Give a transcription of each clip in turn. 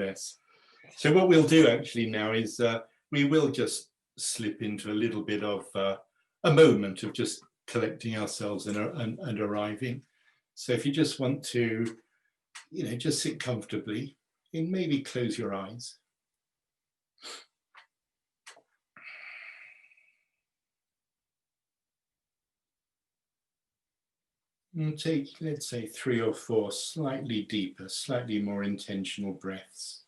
Yes. So what we'll do actually now is we will just slip into a little bit of a moment of just collecting ourselves and arriving. So if you just want to, just sit comfortably and maybe close your eyes. And take, let's say, 3 or 4 slightly deeper, slightly more intentional breaths.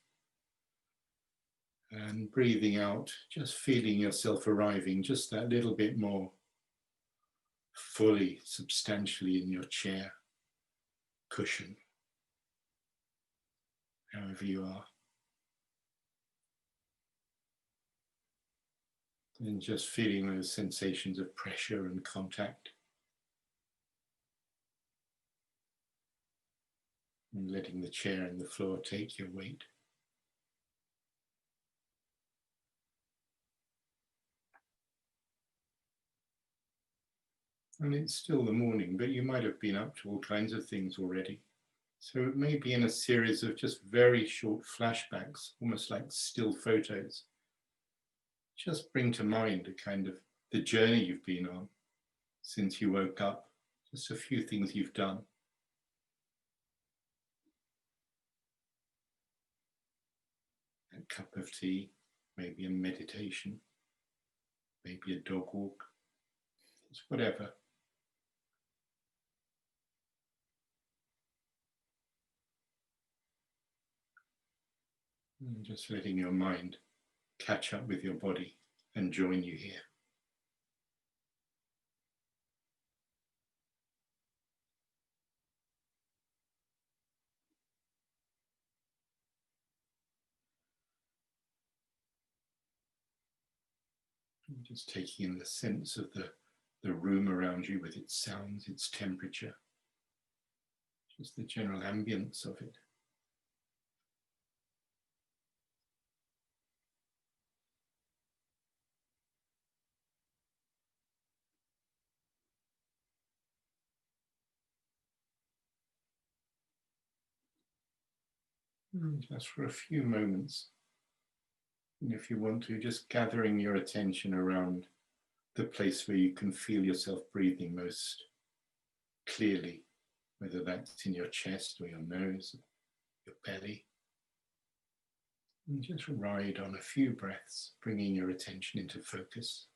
And breathing out, just feeling yourself arriving just that little bit more fully, substantially in your chair, cushion, however you are. And just feeling those sensations of pressure and contact. And letting the chair and the floor take your weight. And it's still the morning, but you might have been up to all kinds of things already. So it may be in a series of just very short flashbacks, almost like still photos. Just bring to mind a kind of the journey you've been on since you woke up, just a few things you've done. A cup of tea, maybe a meditation, maybe a dog walk, it's whatever. And just letting your mind catch up with your body and join you here. And just taking in the sense of the room around you with its sounds, its temperature, just the general ambience of it. And just for a few moments, and if you want to, just gathering your attention around the place where you can feel yourself breathing most clearly, whether that's in your chest or your nose, your belly. And just ride on a few breaths, bringing your attention into focus.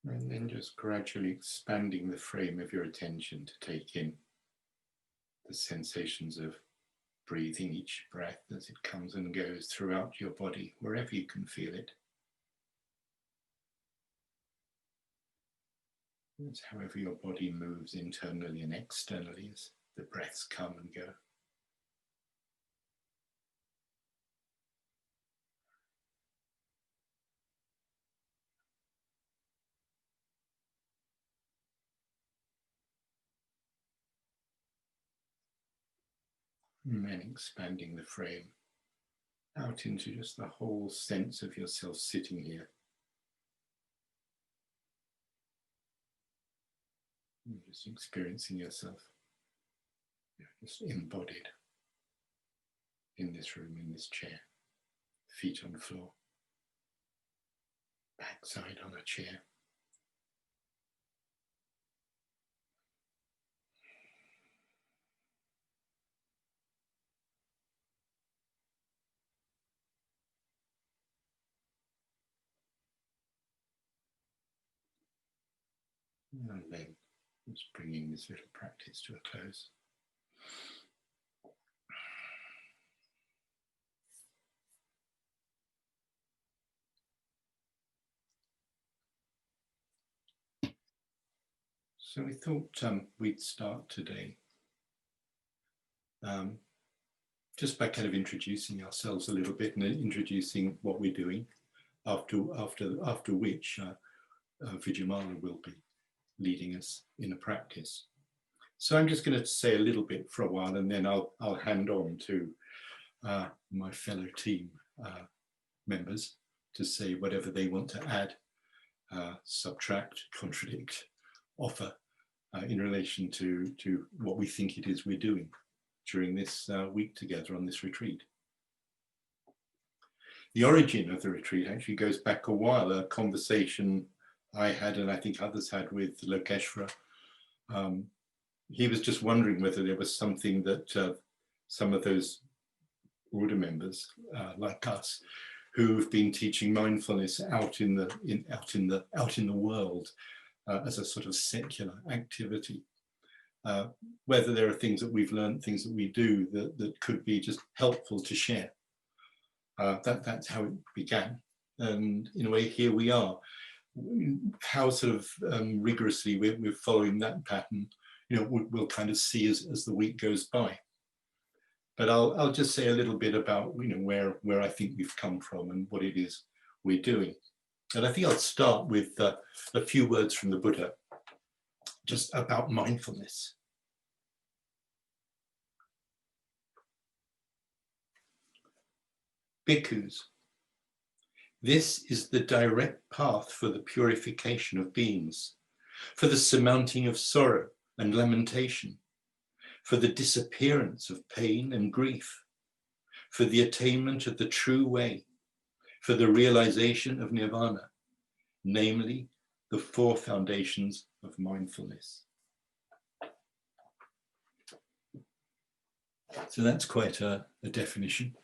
And then just gradually expanding the frame of your attention to take in the sensations of breathing each breath as it comes and goes throughout your body, wherever you can feel it. It's however your body moves internally and externally as the breaths come and go. And then expanding the frame out into just the whole sense of yourself sitting here. And just experiencing yourself just embodied in this room, in this chair, feet on the floor, backside on a chair. And then Just bringing this little practice to a close. So we thought we'd start today just by kind of introducing ourselves a little bit and introducing what we're doing, after which Vidyamala will be leading us in a practice. So I'm just going to say a little bit for a while, and then I'll hand on to my fellow team members to say whatever they want to add, subtract, contradict, offer in relation to what we think it is we're doing during this week together on this retreat. The origin of the retreat actually goes back a while, a conversation I had, and I think others had, with Lokeshwara. He was just wondering whether there was something that some of those order members like us, who've been teaching mindfulness out in the world as a sort of secular activity, whether there are things that we've learned, things that we do that could be just helpful to share. That's how it began, and in a way here we are. How sort of rigorously we're following that pattern, we'll kind of see as the week goes by. But I'll just say a little bit about where I think we've come from and what it is we're doing. And I think I'll start with a few words from the Buddha, just about mindfulness. Bhikkhus, this is the direct path for the purification of beings, for the surmounting of sorrow and lamentation, for the disappearance of pain and grief, for the attainment of the true way, for the realization of nirvana, namely the four foundations of mindfulness. So that's quite a definition.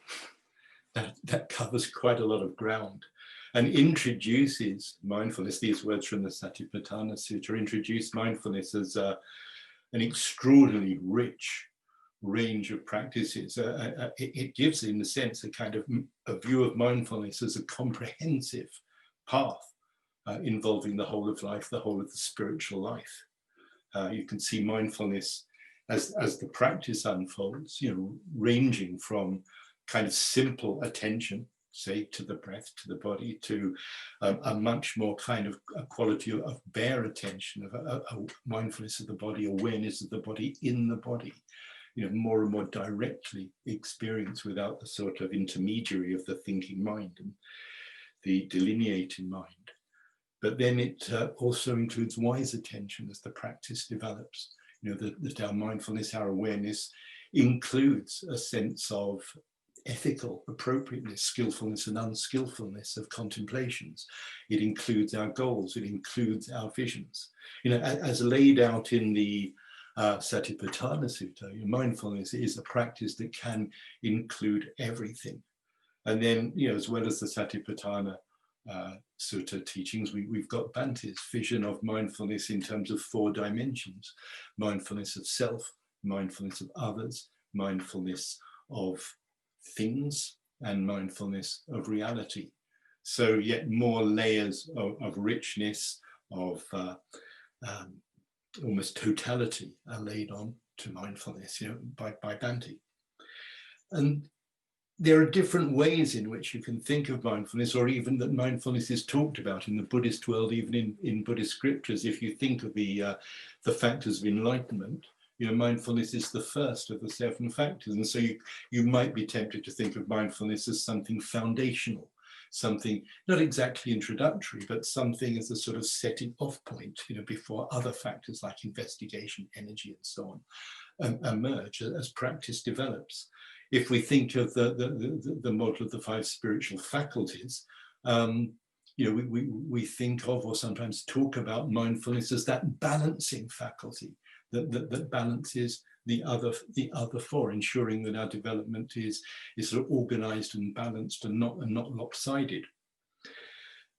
That covers quite a lot of ground and introduces mindfulness. These words from the Satipatthana Sutta introduce mindfulness as an extraordinarily rich range of practices. It gives, in a sense, a kind of a view of mindfulness as a comprehensive path involving the whole of life, the whole of the spiritual life. You can see mindfulness as the practice unfolds, ranging from kind of simple attention, say, to the breath, to the body, to a much more kind of a quality of bare attention, of a mindfulness of the body, awareness of the body in the body, more and more directly experienced without the sort of intermediary of the thinking mind and the delineating mind. But then it also includes wise attention as the practice develops. That our mindfulness, our awareness includes a sense of ethical appropriateness, skillfulness and unskillfulness of contemplations. It includes our goals, it includes our visions. As laid out in the Satipatthana Sutta, mindfulness is a practice that can include everything. And then, as well as the Satipatthana Sutta teachings, we've got Bhante's vision of mindfulness in terms of four dimensions: mindfulness of self, mindfulness of others, mindfulness of things, and mindfulness of reality. So yet more layers of richness, of almost totality are laid on to mindfulness, by Bhante. And there are different ways in which you can think of mindfulness, or even that mindfulness is talked about in the Buddhist world, even in Buddhist scriptures. If you think of the factors of enlightenment, mindfulness is the first of the 7 factors. And so you might be tempted to think of mindfulness as something foundational, something not exactly introductory, but something as a sort of setting off point, before other factors like investigation, energy, and so on emerge as practice develops. If we think of the model of the 5 spiritual faculties, we think of, or sometimes talk about, mindfulness as that balancing faculty that balances the other 4, ensuring that our development is sort of organized and balanced and not lopsided.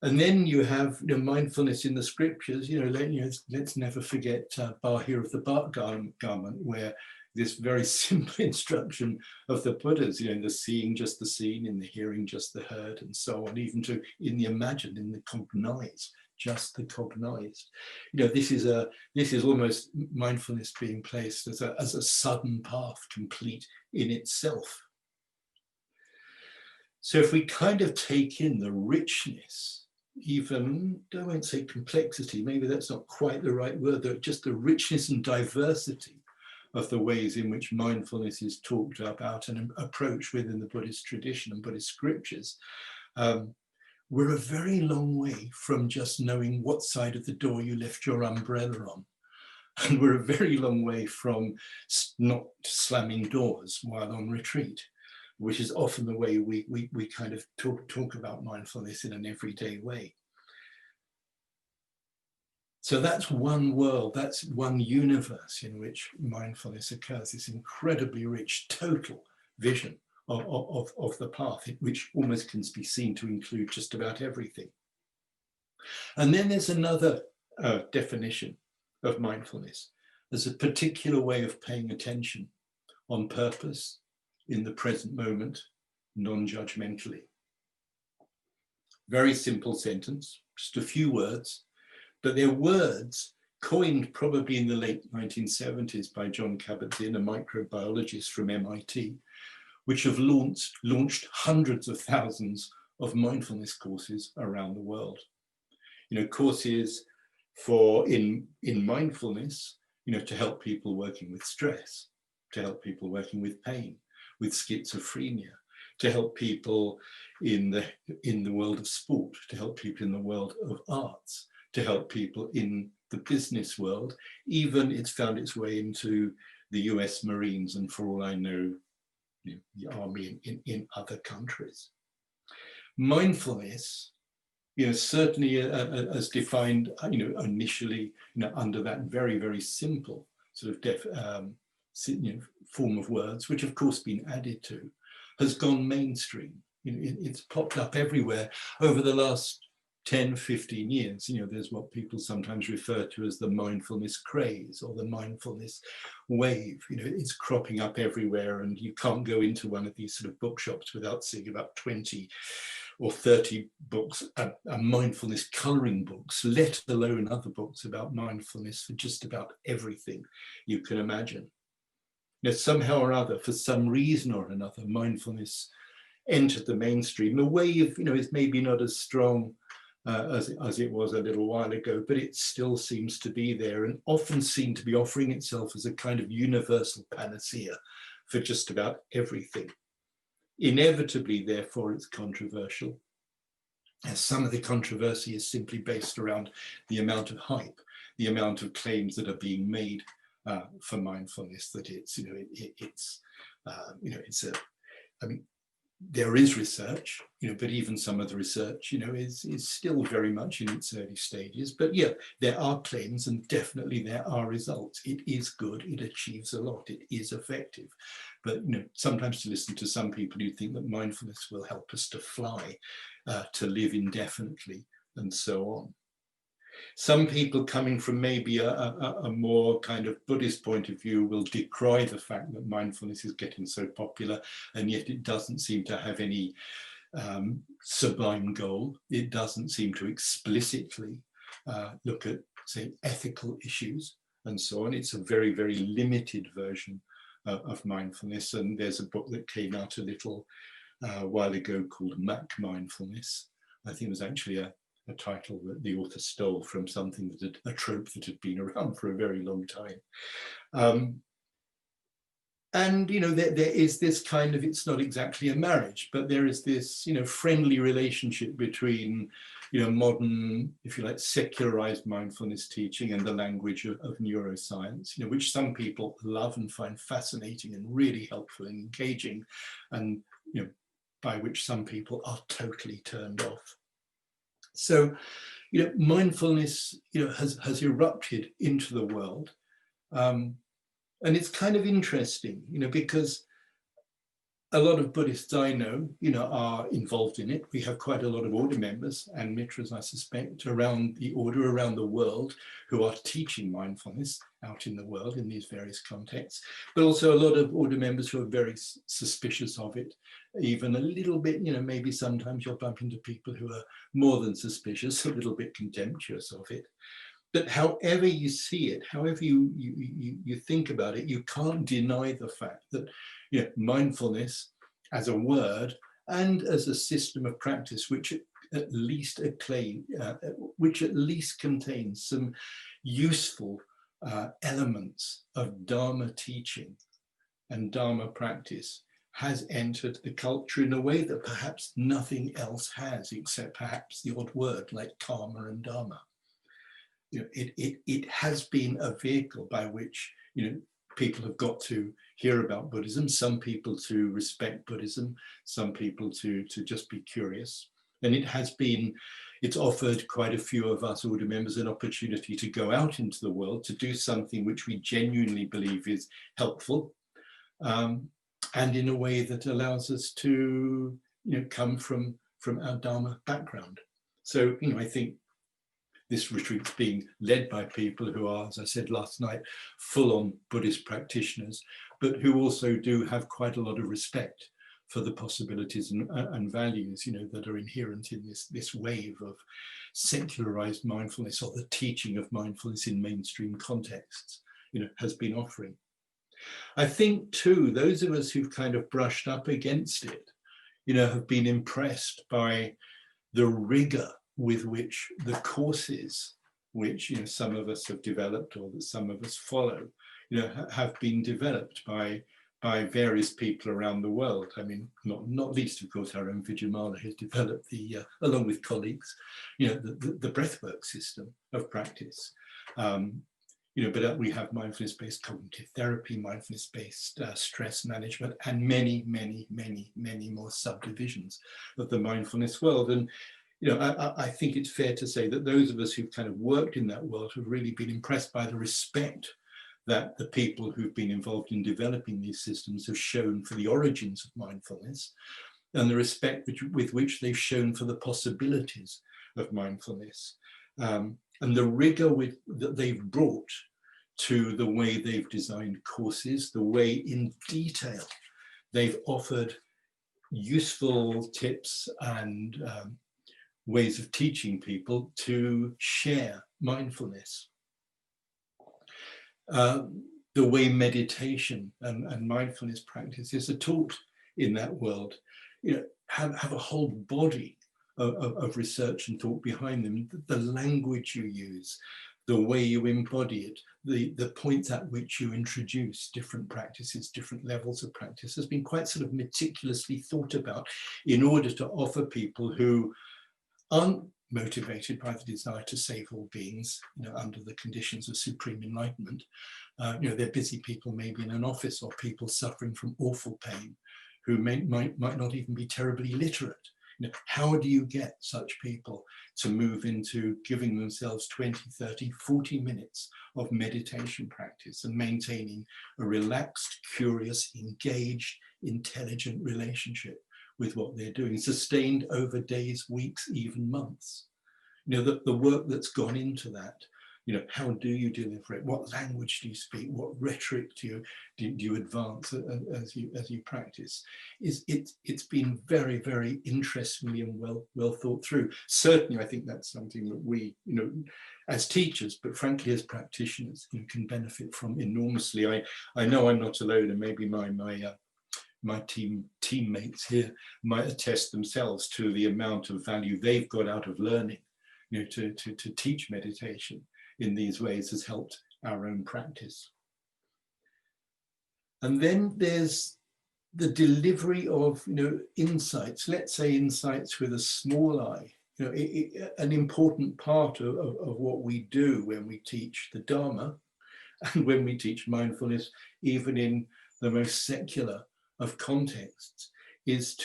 And then you have mindfulness in the scriptures. Let's never forget Bahir of the garment, where this very simple instruction of the Buddhas, in the seeing just the seen, in the hearing just the heard, and so on, even to in the imagined, in the cognized, just the cognized. This is almost mindfulness being placed as a sudden path, complete in itself. So if we kind of take in the richness, even, I won't say complexity, maybe that's not quite the right word, though, just the richness and diversity of the ways in which mindfulness is talked about and approached within the Buddhist tradition and Buddhist scriptures, we're a very long way from just knowing what side of the door you left your umbrella on. And we're a very long way from not slamming doors while on retreat, which is often the way we kind of talk about mindfulness in an everyday way. So that's one world, that's one universe in which mindfulness occurs, this incredibly rich total vision of the path, which almost can be seen to include just about everything. And then there's another definition of mindfulness as a particular way of paying attention on purpose, in the present moment, non-judgmentally. Very simple sentence, just a few words, but they're words coined probably in the late 1970s by John Kabat-Zinn, a microbiologist from MIT, which have launched hundreds of thousands of mindfulness courses around the world. Courses in mindfulness, to help people working with stress, to help people working with pain, with schizophrenia, to help people in the world of sport, to help people in the world of arts, to help people in the business world. Even it's found its way into the US Marines, and for all I know, the army in other countries. Mindfulness, certainly as defined, initially, under that very, very simple sort of form of words, which of course been added to, has gone mainstream. It's popped up everywhere over the last 10, 15 years. There's what people sometimes refer to as the mindfulness craze or the mindfulness wave. It's cropping up everywhere, and you can't go into one of these sort of bookshops without seeing about 20 or 30 books, mindfulness coloring books, let alone other books about mindfulness for just about everything you can imagine. Somehow or other, for some reason or another, mindfulness entered the mainstream. The wave, is maybe not as strong as it was a little while ago, but it still seems to be there and often seemed to be offering itself as a kind of universal panacea for just about everything. Inevitably, therefore, it's controversial. As some of the controversy is simply based around the amount of hype, the amount of claims that are being made for mindfulness, that there is research, but even some of the research, is still very much in its early stages. But yeah, there are claims, and definitely there are results. It is good, it achieves a lot, it is effective. But sometimes to listen to some people who think that mindfulness will help us to fly, to live indefinitely, and so on. Some people coming from maybe a more kind of Buddhist point of view will decry the fact that mindfulness is getting so popular, and yet it doesn't seem to have any sublime goal. It doesn't seem to explicitly look at, say, ethical issues and so on. It's a very, very limited version of mindfulness. And there's a book that came out a little while ago called Mac Mindfulness. I think it was actually a title that the author stole from something a trope that had been around for a very long time. And there is this kind of, it's not exactly a marriage, but there is this friendly relationship between modern, if you like, secularized mindfulness teaching and the language of neuroscience, which some people love and find fascinating and really helpful and engaging, and by which some people are totally turned off. So, mindfulness, has erupted into the world, and it's kind of interesting, because a lot of Buddhists I know, are involved in it. We have quite a lot of order members and mitras, I suspect, around the order, around the world, who are teaching mindfulness out in the world in these various contexts, but also a lot of order members who are very suspicious of it, even a little bit, maybe sometimes you'll bump into people who are more than suspicious, a little bit contemptuous of it. But however you see it, however you think about it, you can't deny the fact that mindfulness as a word and as a system of practice, which at least contains some useful elements of Dharma teaching and Dharma practice, has entered the culture in a way that perhaps nothing else has, except perhaps the odd word like karma and Dharma. It has been a vehicle by which people have got to hear about Buddhism, some people to respect Buddhism, some people to just be curious. And it's offered quite a few of us order members an opportunity to go out into the world to do something which we genuinely believe is helpful, and in a way that allows us to come from our Dharma background. So I think this retreat's being led by people who are, as I said last night, full-on Buddhist practitioners, but who also do have quite a lot of respect for the possibilities and values, that are inherent in this wave of secularized mindfulness, or the teaching of mindfulness in mainstream contexts, has been offering. I think too, those of us who've kind of brushed up against it, have been impressed by the rigor with which the courses, which some of us have developed or that some of us follow, have been developed by various people around the world. I mean, not least, of course, our own Vidyamala has developed along with colleagues, the breathwork system of practice. But we have mindfulness-based cognitive therapy, mindfulness-based stress management, and many, many, many, many more subdivisions of the mindfulness world. And I think it's fair to say that those of us who've kind of worked in that world have really been impressed by the respect that the people who've been involved in developing these systems have shown for the origins of mindfulness, and the respect with which they've shown for the possibilities of mindfulness, and the rigor that they've brought to the way they've designed courses, the way in detail they've offered useful tips and ways of teaching people to share mindfulness. The way meditation and mindfulness practices are taught in that world, have a whole body of research and thought behind them. The language you use, the way you embody it, the points at which you introduce different practices, different levels of practice, has been quite sort of meticulously thought about in order to offer people who aren't motivated by the desire to save all beings, under the conditions of supreme enlightenment. They're busy people, maybe in an office, or people suffering from awful pain, who might not even be terribly literate. How do you get such people to move into giving themselves 20, 30, 40 minutes of meditation practice and maintaining a relaxed, curious, engaged, intelligent relationship with what they're doing, sustained over days, weeks, even months? The work that's gone into that. How do you deliver it? What language do you speak? What rhetoric do you advance as you practice? It's been very, very interestingly and well thought through. Certainly, I think that's something that we, as teachers, but frankly as practitioners, can benefit from enormously. I know I'm not alone, and maybe my teammates here might attest themselves to the amount of value they've got out of learning, to teach meditation in these ways has helped our own practice. And then there's the delivery of, insights, let's say insights with a small I. An important part of what we do when we teach the Dharma and when we teach mindfulness, even in the most secular of contexts, is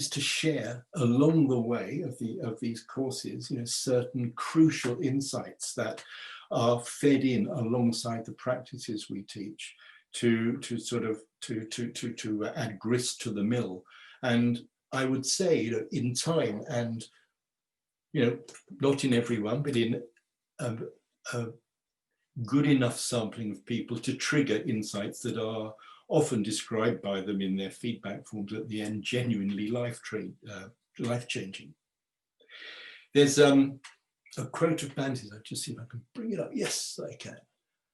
to share along the way of these courses, certain crucial insights that are fed in alongside the practices we teach, to sort of to add grist to the mill. And I would say that in time, and not in everyone, but in a good enough sampling of people to trigger insights that are often described by them in their feedback forms at the end, genuinely life-changing. There's a quote of Bante's, I'll just see if I can bring it up. Yes, I can.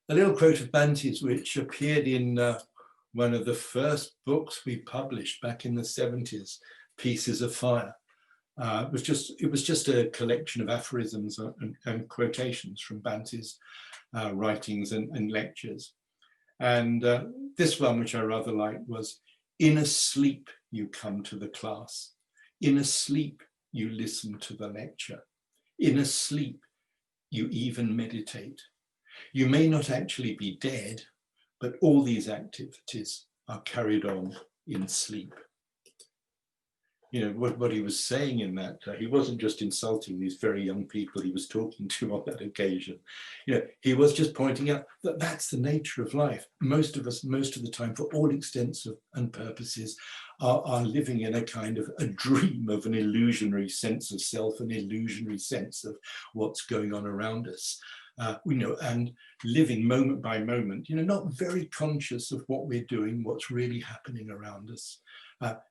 A little quote of Bante's, which appeared in one of the first books we published back in the 70s, Pieces of Fire. It was just a collection of aphorisms and quotations from Bante's writings and lectures. And this one, which I rather liked, was, "In a sleep you come to the class. In a sleep you listen to the lecture. In a sleep you even meditate. You may not actually be dead, but all these activities are carried on in sleep." What he was saying in that, he wasn't just insulting these very young people he was talking to on that occasion. He was just pointing out that that's the nature of life. Most of us, most of the time, for all extents and purposes, are living in a kind of a dream of an illusionary sense of self, an illusionary sense of what's going on around us. And living moment by moment, not very conscious of what we're doing, what's really happening around us.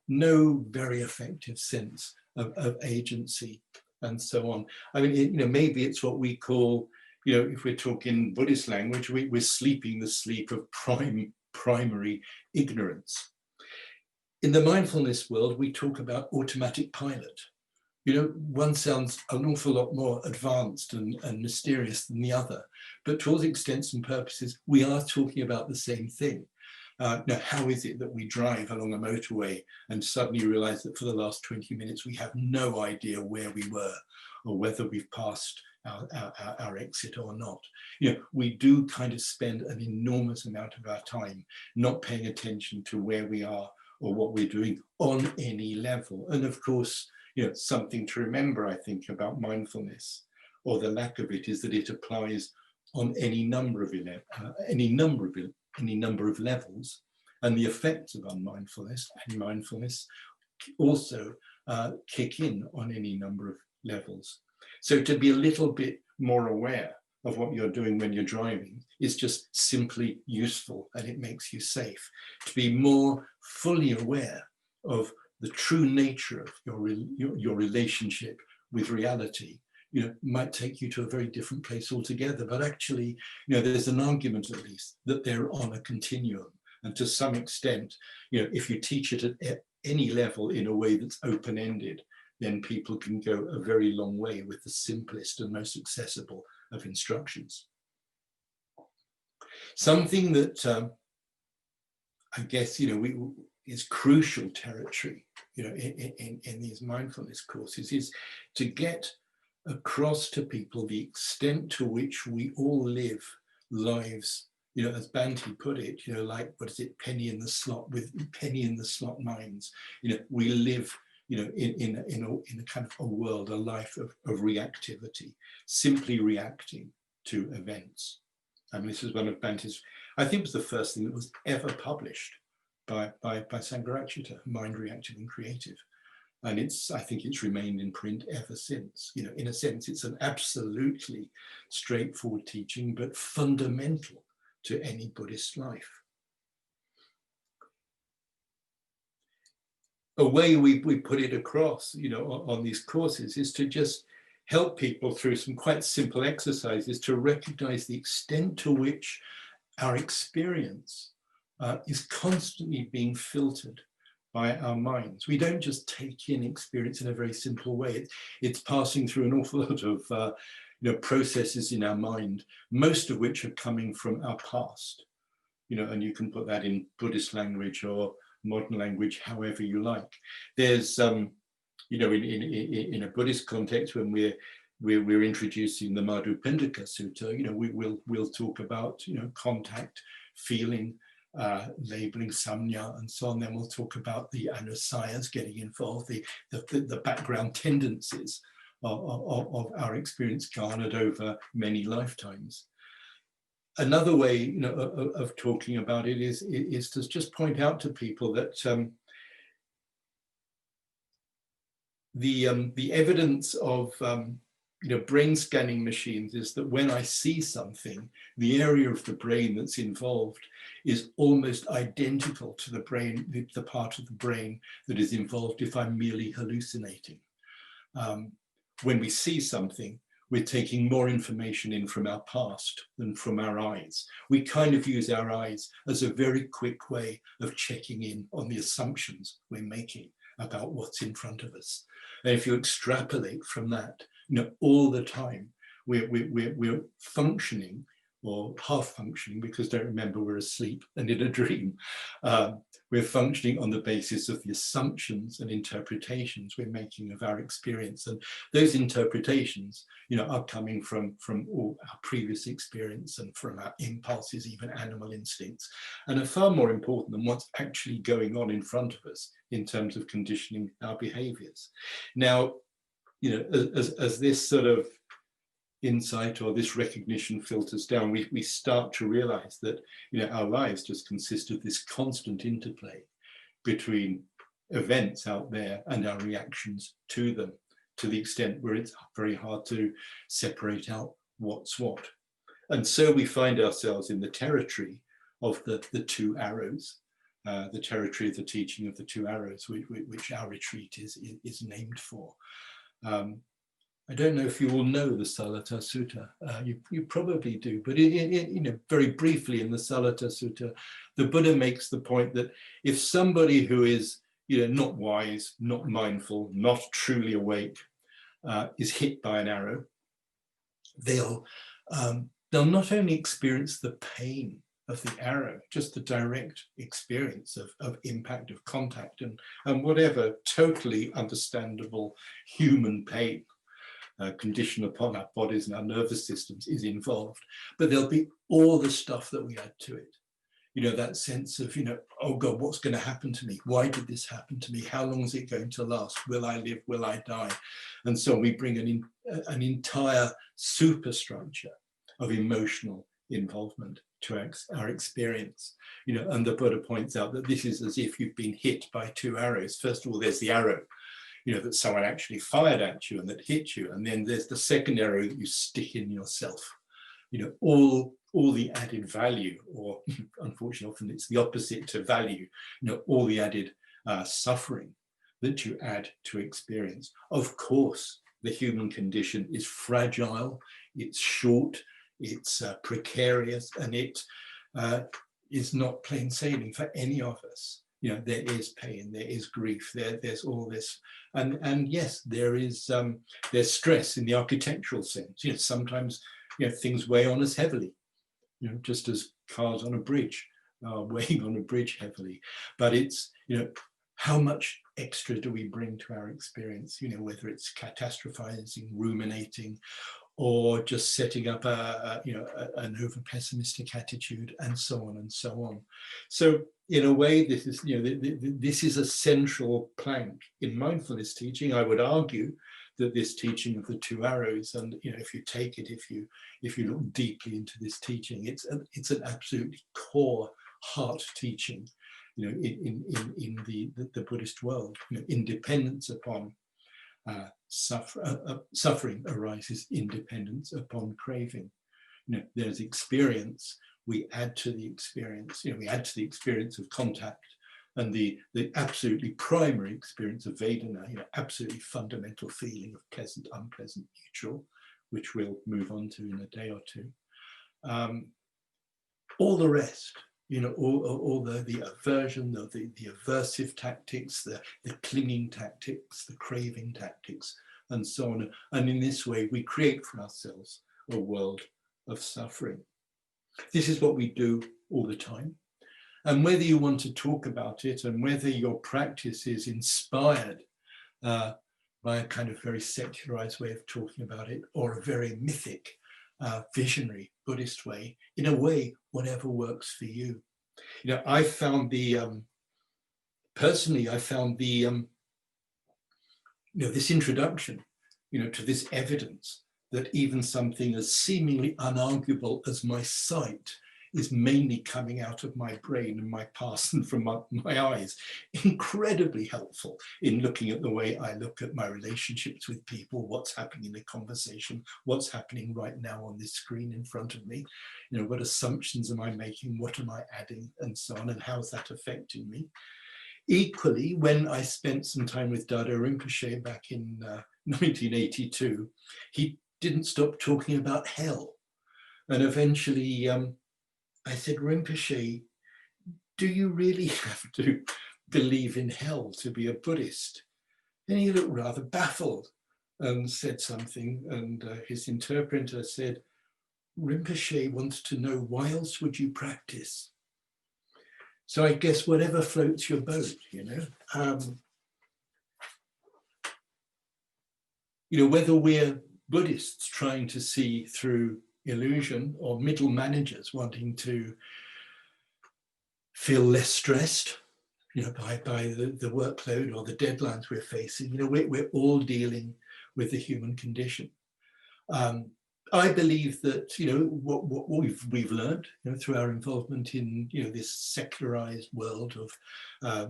No very effective sense of agency and so on. I mean, maybe it's what we call, if we're talking Buddhist language, we're sleeping the sleep of primary ignorance. In the mindfulness world, we talk about automatic pilot. One sounds an awful lot more advanced and mysterious than the other, but to all extents and purposes, we are talking about the same thing. Now, how is it that we drive along a motorway and suddenly realize that for the last 20 minutes, we have no idea where we were or whether we've passed our exit or not? We do kind of spend an enormous amount of our time not paying attention to where we are or what we're doing on any level. And of course, something to remember, I think, about mindfulness, or the lack of it, is that it applies on any number of levels, and the effects of unmindfulness and mindfulness also kick in on any number of levels. So to be a little bit more aware of what you're doing when you're driving is just simply useful, and it makes you safe. To be more fully aware of the true nature of your relationship with reality, might take you to a very different place altogether. But actually, there's an argument, at least, that they're on a continuum. And to some extent, if you teach it at any level in a way that's open-ended, then people can go a very long way with the simplest and most accessible of instructions. Something that I guess, is crucial territory, in these mindfulness courses, is to get across to people the extent to which we all live lives, as Bante put it, like, what is it, penny in the slot minds. We live, in a kind of a world, a life of reactivity, simply reacting to events. I mean, this is one of Bante's, I think it was the first thing that was ever published by Sangharakshita, Mind, Reactive and Creative. And I think it's remained in print ever since. In a sense, it's an absolutely straightforward teaching, but fundamental to any Buddhist life. A way we put it across, on these courses, is to just help people through some quite simple exercises to recognize the extent to which our experience is constantly being filtered by our minds. We don't just take in experience in a very simple way. It's passing through an awful lot of processes in our mind, most of which are coming from our past. And you can put that in Buddhist language or modern language, however you like. There's, in a Buddhist context, when we're introducing the Madhupindaka Sutta, we'll talk about contact, feeling, labeling, samnya, and so on. Then we'll talk about the anusayas getting involved, the background tendencies of our experience garnered over many lifetimes. another way, you know, of talking about it is to just point out to people that the evidence of you know, brain scanning machines is that when I see something, the area of the brain that's involved is almost identical to the brain, the part of the brain that is involved if I'm merely hallucinating. When we see something, we're taking more information in from our past than from our eyes. We kind of use our eyes as a very quick way of checking in on the assumptions we're making about what's in front of us. And if you extrapolate from that, you know, all the time, we're functioning, or half functioning, because don't remember we're asleep and in a dream. We're functioning on the basis of the assumptions and interpretations we're making of our experience. And those interpretations, you know, are coming from all our previous experience and from our impulses, even animal instincts, and are far more important than what's actually going on in front of us in terms of conditioning our behaviors. Now, you know, as this sort of insight or this recognition filters down, we start to realize that, you know, our lives just consist of this constant interplay between events out there and our reactions to them, to the extent where it's very hard to separate out what's what. And so we find ourselves in the territory of the two arrows, the territory of the teaching of the two arrows, which our retreat is named for. I don't know if you all know the Salata Sutta. You probably do, but you know, very briefly in the Salata Sutta, the Buddha makes the point that if somebody who is, you know, not wise, not mindful, not truly awake, is hit by an arrow, they'll not only experience the pain of the arrow, just the direct experience of impact, of contact, and whatever totally understandable human pain, condition upon our bodies and our nervous systems is involved, but there'll be all the stuff that we add to it. You know, that sense of, you know, oh God, what's going to happen to me? Why did this happen to me? How long is it going to last? Will I live? Will I die? And so we bring an entire superstructure of emotional involvement to our experience. You know, and the Buddha points out that this is as if you've been hit by two arrows. First of all, there's the arrow, you know, that someone actually fired at you and that hit you. And then there's the second arrow that you stick in yourself. You know, all the added value, or unfortunately often it's the opposite to value, you know, all the added suffering that you add to experience. Of course, the human condition is fragile, it's short, it's precarious, and it is not plain sailing for any of us. You know, there is pain, there is grief, there's all this, and yes, there's stress in the architectural sense. You know, sometimes, you know, things weigh on us heavily. You know, just as cars on a bridge are weighing on a bridge heavily. But it's, you know, how much extra do we bring to our experience? You know, whether it's catastrophizing, ruminating, or just setting up an over pessimistic attitude, and so on and so on. So in a way, this is, you know, this is a central plank in mindfulness teaching. I would argue that this teaching of the two arrows, and, you know, if you take it, if you look deeply into this teaching, it's an absolutely core heart teaching, you know, in the Buddhist world. You know, independence upon suffering arises independence upon craving. You know, there's experience, we add to the experience. You know, we add to the experience of contact, and the absolutely primary experience of Vedana, you know, absolutely fundamental feeling of pleasant, unpleasant, neutral, which we'll move on to in a day or two. All the rest, you know, all the aversion, the aversive tactics, the clinging tactics, the craving tactics, and so on. And in this way, we create for ourselves a world of suffering. This is what we do all the time. And whether you want to talk about it, and whether your practice is inspired by a kind of very secularized way of talking about it, or a very mythic, visionary Buddhist way, in a way, whatever works for you. You know, I found personally, you know, this introduction, you know, to this evidence that even something as seemingly unarguable as my sight is mainly coming out of my brain and my past and from my eyes. Incredibly helpful in looking at the way I look at my relationships with people, what's happening in the conversation, what's happening right now on this screen in front of me. You know, what assumptions am I making? What am I adding? And so on, and how's that affecting me? Equally, when I spent some time with Dada Rinpoche back in 1982, he didn't stop talking about hell. And eventually I said, Rinpoche, do you really have to believe in hell to be a Buddhist? And he looked rather baffled and said something. And his interpreter said, Rinpoche wants to know, why else would you practice? So I guess whatever floats your boat, you know. Whether we're Buddhists trying to see through illusion or middle managers wanting to feel less stressed, by the workload or the deadlines we're facing, we're all dealing with the human condition. I believe that what we've learned through our involvement in this secularized world of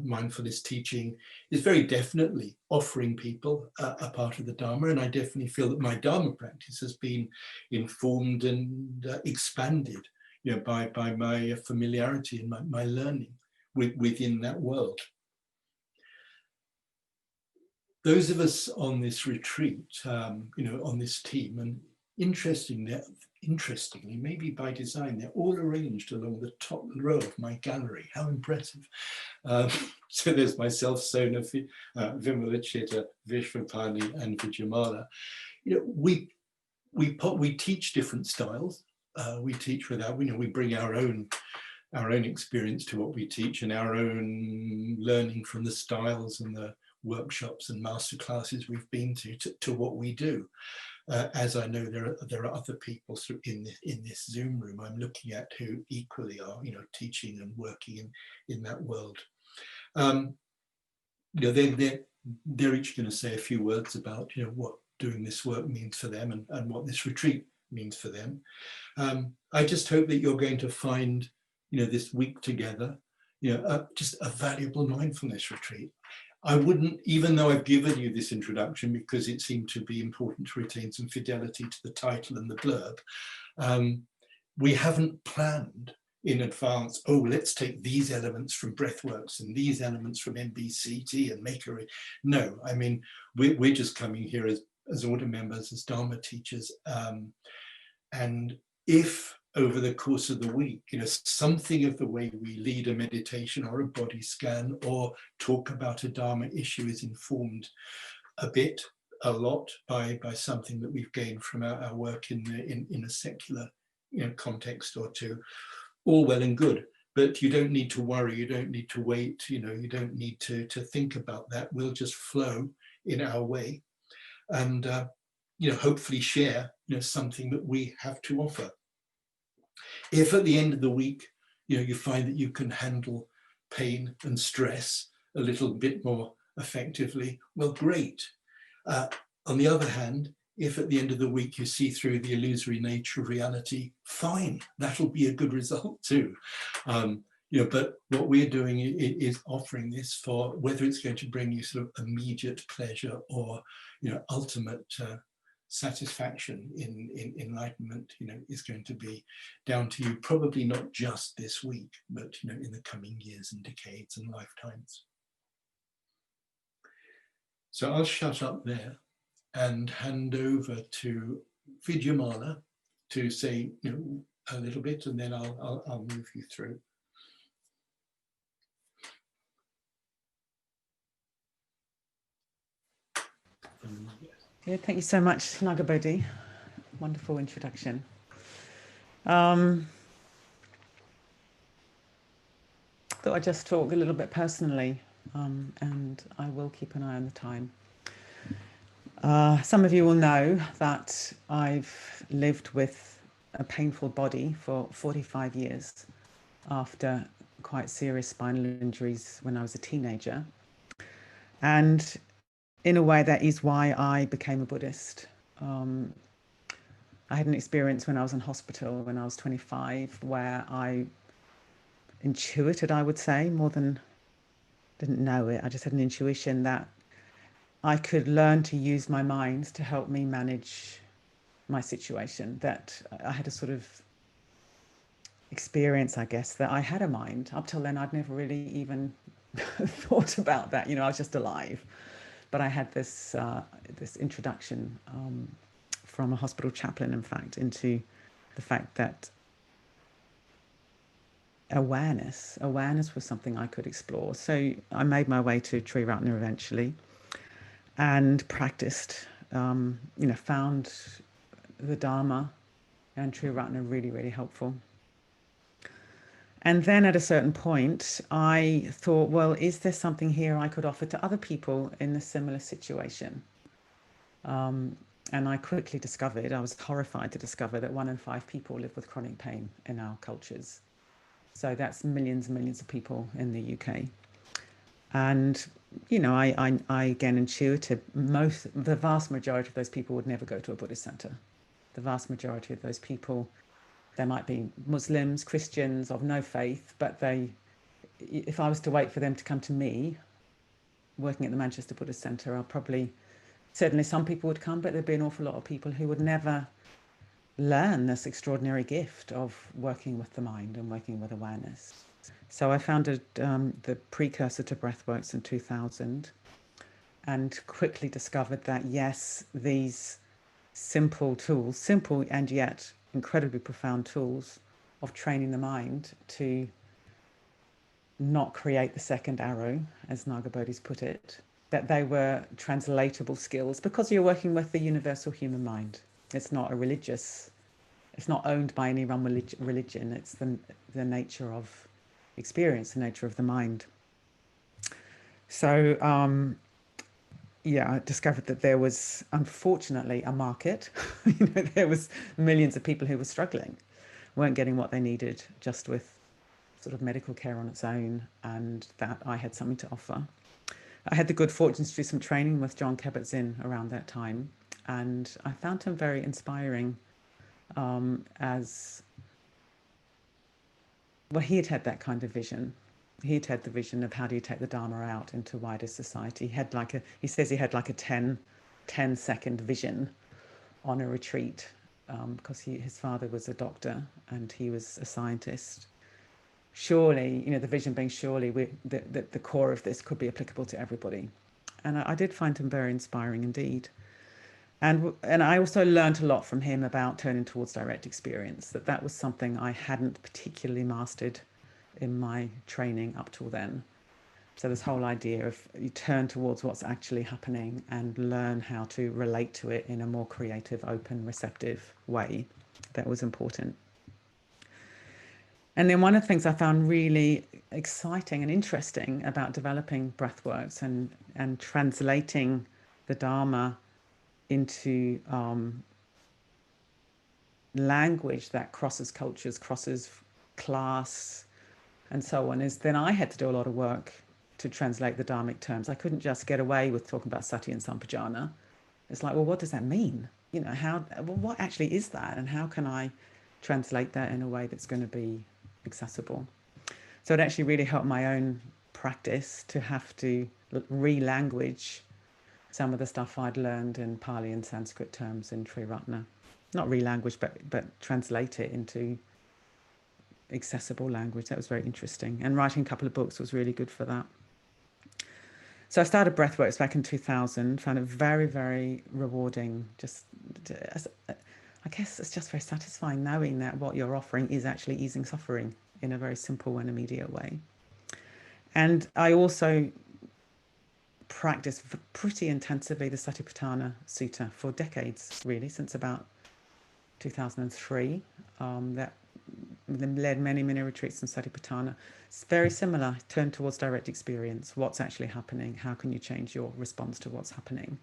mindfulness teaching is very definitely offering people a part of the Dharma, and I definitely feel that my Dharma practice has been informed and expanded by my familiarity and my learning within that world. Those of us on this retreat, on this team, and interestingly, maybe by design, they're all arranged along the top row of my gallery. How impressive. So there's myself, Sona, Vimala Chitta, Vishwapani, and Vidyamala. We teach different styles. We teach without, we bring our own experience to what we teach and our own learning from the styles and the workshops and master classes we've been to what we do. As I know there are other people in this Zoom room I'm looking at who equally are teaching and working in that world. They're each going to say a few words about what doing this work means for them and what this retreat means for them. I just hope that you're going to find this week together just a valuable mindfulness retreat. I wouldn't, even though I've given you this introduction because it seemed to be important to retain some fidelity to the title and the blurb, we haven't planned in advance, let's take these elements from Breathworks and these elements from MBCT and make no, I mean, we're just coming here as order members, as Dharma teachers, and if over the course of the week, something of the way we lead a meditation or a body scan or talk about a Dharma issue is informed a lot by something that we've gained from our work in a secular context or two, all well and good. But you don't need to worry, you don't need to wait, you don't need to think about that. We'll just flow in our way and hopefully share something that we have to offer. If at the end of the week, you find that you can handle pain and stress a little bit more effectively, well, great. On the other hand, if at the end of the week you see through the illusory nature of reality, fine, that'll be a good result too. But what we're doing is offering this for whether it's going to bring you sort of immediate pleasure or ultimate satisfaction in enlightenment, is going to be down to you, probably not just this week, but in the coming years and decades and lifetimes. So I'll shut up there and hand over to Vidyamala to say a little bit, and then I'll move you through. Yeah, thank you so much, Nagabodhi. Wonderful introduction. Thought I'd just talk a little bit personally, and I will keep an eye on the time. Some of you will know that I've lived with a painful body for 45 years after quite serious spinal injuries when I was a teenager. And in a way, that is why I became a Buddhist. I had an experience when I was in hospital when I was 25 where I intuited, I would say, more than didn't know it. I just had an intuition that I could learn to use my mind to help me manage my situation. That I had a sort of experience, I guess, that I had a mind. Up till then, I'd never really even thought about that. I was just alive. But I had this introduction from a hospital chaplain, in fact, into the fact that awareness was something I could explore. So I made my way to Triratna eventually and practiced, found the Dharma and Triratna really, really helpful. And then at a certain point, I thought, well, is there something here I could offer to other people in a similar situation? And I quickly discovered, I was horrified to discover that 1 in 5 people live with chronic pain in our cultures. So that's millions and millions of people in the UK. And, I again intuited the vast majority of those people would never go to a Buddhist center. The vast majority of those people, they might be Muslims, Christians of no faith, but if I was to wait for them to come to me, working at the Manchester Buddhist Centre, certainly some people would come, but there'd be an awful lot of people who would never learn this extraordinary gift of working with the mind and working with awareness. So I founded the precursor to Breathworks in 2000 and quickly discovered that, yes, these simple tools, simple and yet incredibly profound tools of training the mind to not create the second arrow, as Nagabodhi's put it, that they were translatable skills because you're working with the universal human mind. It's not it's not owned by any one religion. It's the nature of experience, the nature of the mind. So, I discovered that there was, unfortunately, a market. There was millions of people who were struggling, weren't getting what they needed just with sort of medical care on its own, and that I had something to offer. I had the good fortune to do some training with John Kabat-Zinn around that time, and I found him very inspiring as, well, he had that kind of vision. He'd had the vision of how do you take the Dharma out into wider society. He says he had like a 10-second vision on a retreat because his father was a doctor and he was a scientist. Surely, the vision being surely the core of this could be applicable to everybody. And I did find him very inspiring indeed. And I also learned a lot from him about turning towards direct experience, that was something I hadn't particularly mastered in my training up till then. So this whole idea of you turn towards what's actually happening and learn how to relate to it in a more creative, open, receptive way, that was important. And then one of the things I found really exciting and interesting about developing breathworks and translating the Dharma into language that crosses cultures, crosses class, and so on, is then I had to do a lot of work to translate the Dharmic terms. I couldn't just get away with talking about sati and sampajana. It's like, well, what does that mean? What actually is that? And how can I translate that in a way that's going to be accessible? So it actually really helped my own practice to have to re-language some of the stuff I'd learned in Pali and Sanskrit terms in Triratna. Not re-language, but translate it into accessible language. That was very interesting. And writing a couple of books was really good for that. So I started Breathworks back in 2000, found it very, very rewarding. I guess it's just very satisfying knowing that what you're offering is actually easing suffering in a very simple and immediate way. And I also practiced pretty intensively the Satipatthana Sutta for decades, really, since about 2003. That led many, many retreats in Satipatthana. It's very similar, turn towards direct experience. What's actually happening? How can you change your response to what's happening?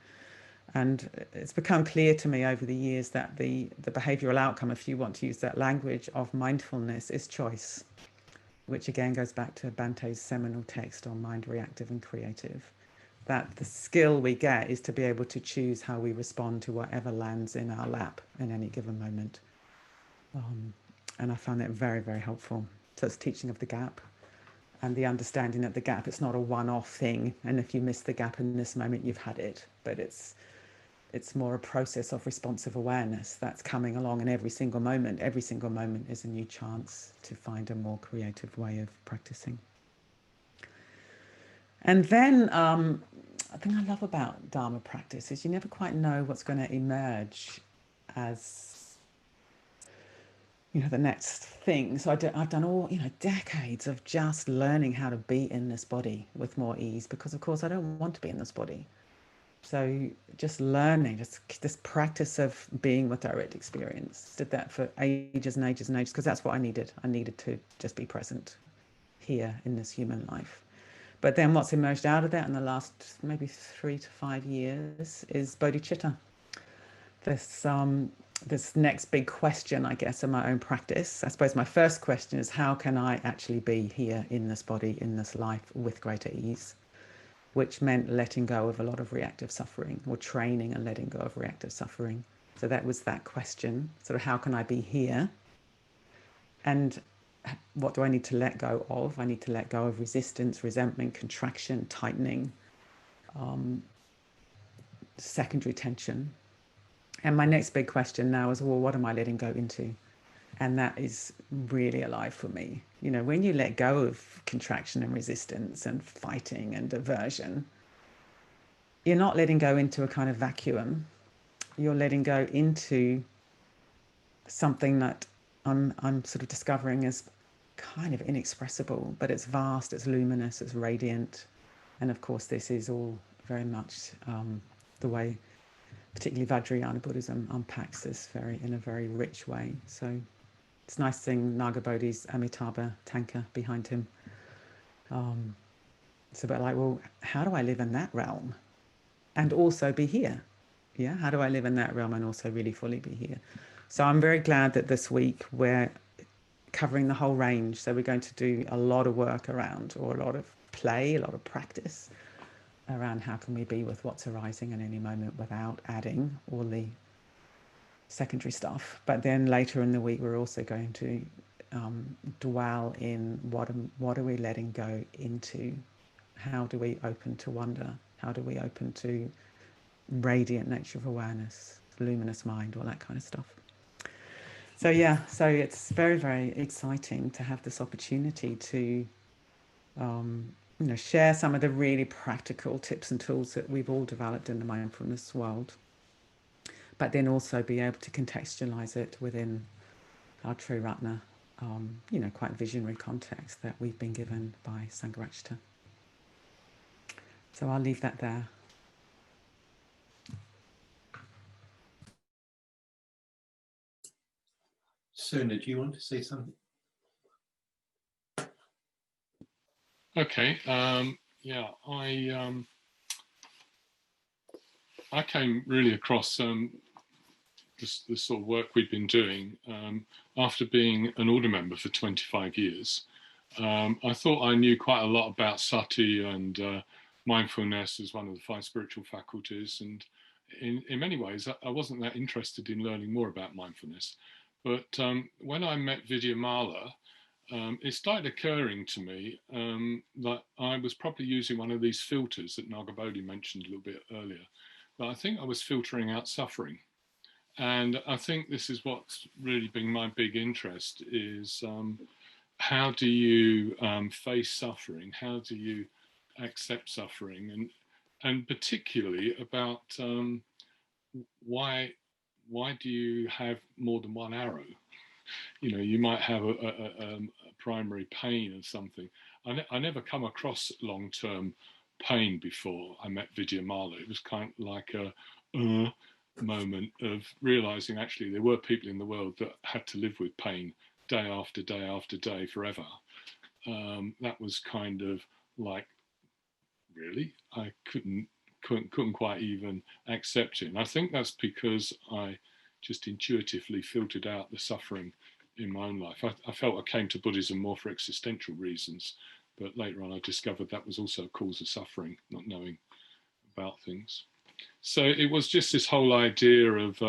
And it's become clear to me over the years that the behavioral outcome, if you want to use that language of mindfulness, is choice, which again goes back to Bante's seminal text on mind reactive and creative. that the skill we get is to be able to choose how we respond to whatever lands in our lap in any given moment. And I found that very, very helpful. So it's teaching of the gap and the understanding that the gap, it's not a one-off thing. And if you miss the gap in this moment, you've had it. But it's more a process of responsive awareness that's coming along in every single moment. Every single moment is a new chance to find a more creative way of practicing. And then the thing I love about Dharma practice is you never quite know what's going to emerge as, you know, the next thing. So I've done all, you know, decades of just learning how to be in this body with more ease, because of course I don't want to be in this body. So just learning, just this practice of being with direct experience. Did that for ages and ages and ages, because that's what I needed. I needed to just be present here in this human life. But then what's emerged out of that in the last maybe 3 to 5 years is bodhicitta. This next big question, I guess, in my own practice. I suppose my first question is, how can I actually be here in this body, in this life with greater ease? Which meant letting go of a lot of reactive suffering, or training and letting go of reactive suffering. So that was that question, sort of how can I be here? And what do I need to let go of? I need to let go of resistance, resentment, contraction, tightening, secondary tension. And my next big question now is, well, what am I letting go into? And that is really alive for me. You know, when you let go of contraction and resistance and fighting and aversion, you're not letting go into a kind of vacuum. You're letting go into something that I'm sort of discovering is kind of inexpressible, but it's vast, it's luminous, it's radiant. And of course, this is all very much the way, particularly Vajrayana Buddhism, unpacks this in a very rich way. So it's nice seeing Nagabodhi's Amitabha Tanka behind him. It's a bit like, well, how do I live in that realm and also be here? Yeah, how do I live in that realm and also really fully be here? So I'm very glad that this week we're covering the whole range. So we're going to do a lot of work around, or a lot of play, a lot of practice around how can we be with what's arising in any moment without adding all the secondary stuff. But then later in the week, we're also going to dwell in what are we letting go into? How do we open to wonder? How do we open to radiant nature of awareness, luminous mind, all that kind of stuff? So yeah, so it's very, very exciting to have this opportunity to share some of the really practical tips and tools that we've all developed in the mindfulness world, but then also be able to contextualize it within our Triratna, quite visionary context that we've been given by Sangharakshita. So I'll leave that there. Sona, do you want to say something? Okay. I came really across this sort of work we've been doing after being an order member for 25 years. I thought I knew quite a lot about sati and mindfulness as one of the 5 spiritual faculties, and in many ways I wasn't that interested in learning more about mindfulness. But when I met Vidyamala, it started occurring to me that I was probably using one of these filters that Nagabodhi mentioned a little bit earlier. But I think I was filtering out suffering. And I think this is what's really been my big interest is how do you face suffering? How do you accept suffering? And particularly about why do you have more than one arrow? You know, you might have a primary pain or something. I never come across long-term pain before I met Vidyamala. It was kind of like a moment of realizing actually there were people in the world that had to live with pain day after day after day forever. That was kind of like, really? I couldn't quite even accept it. And I think that's because I just intuitively filtered out the suffering in my own life. I felt I came to Buddhism more for existential reasons, but later on I discovered that was also a cause of suffering, not knowing about things. So it was just this whole idea of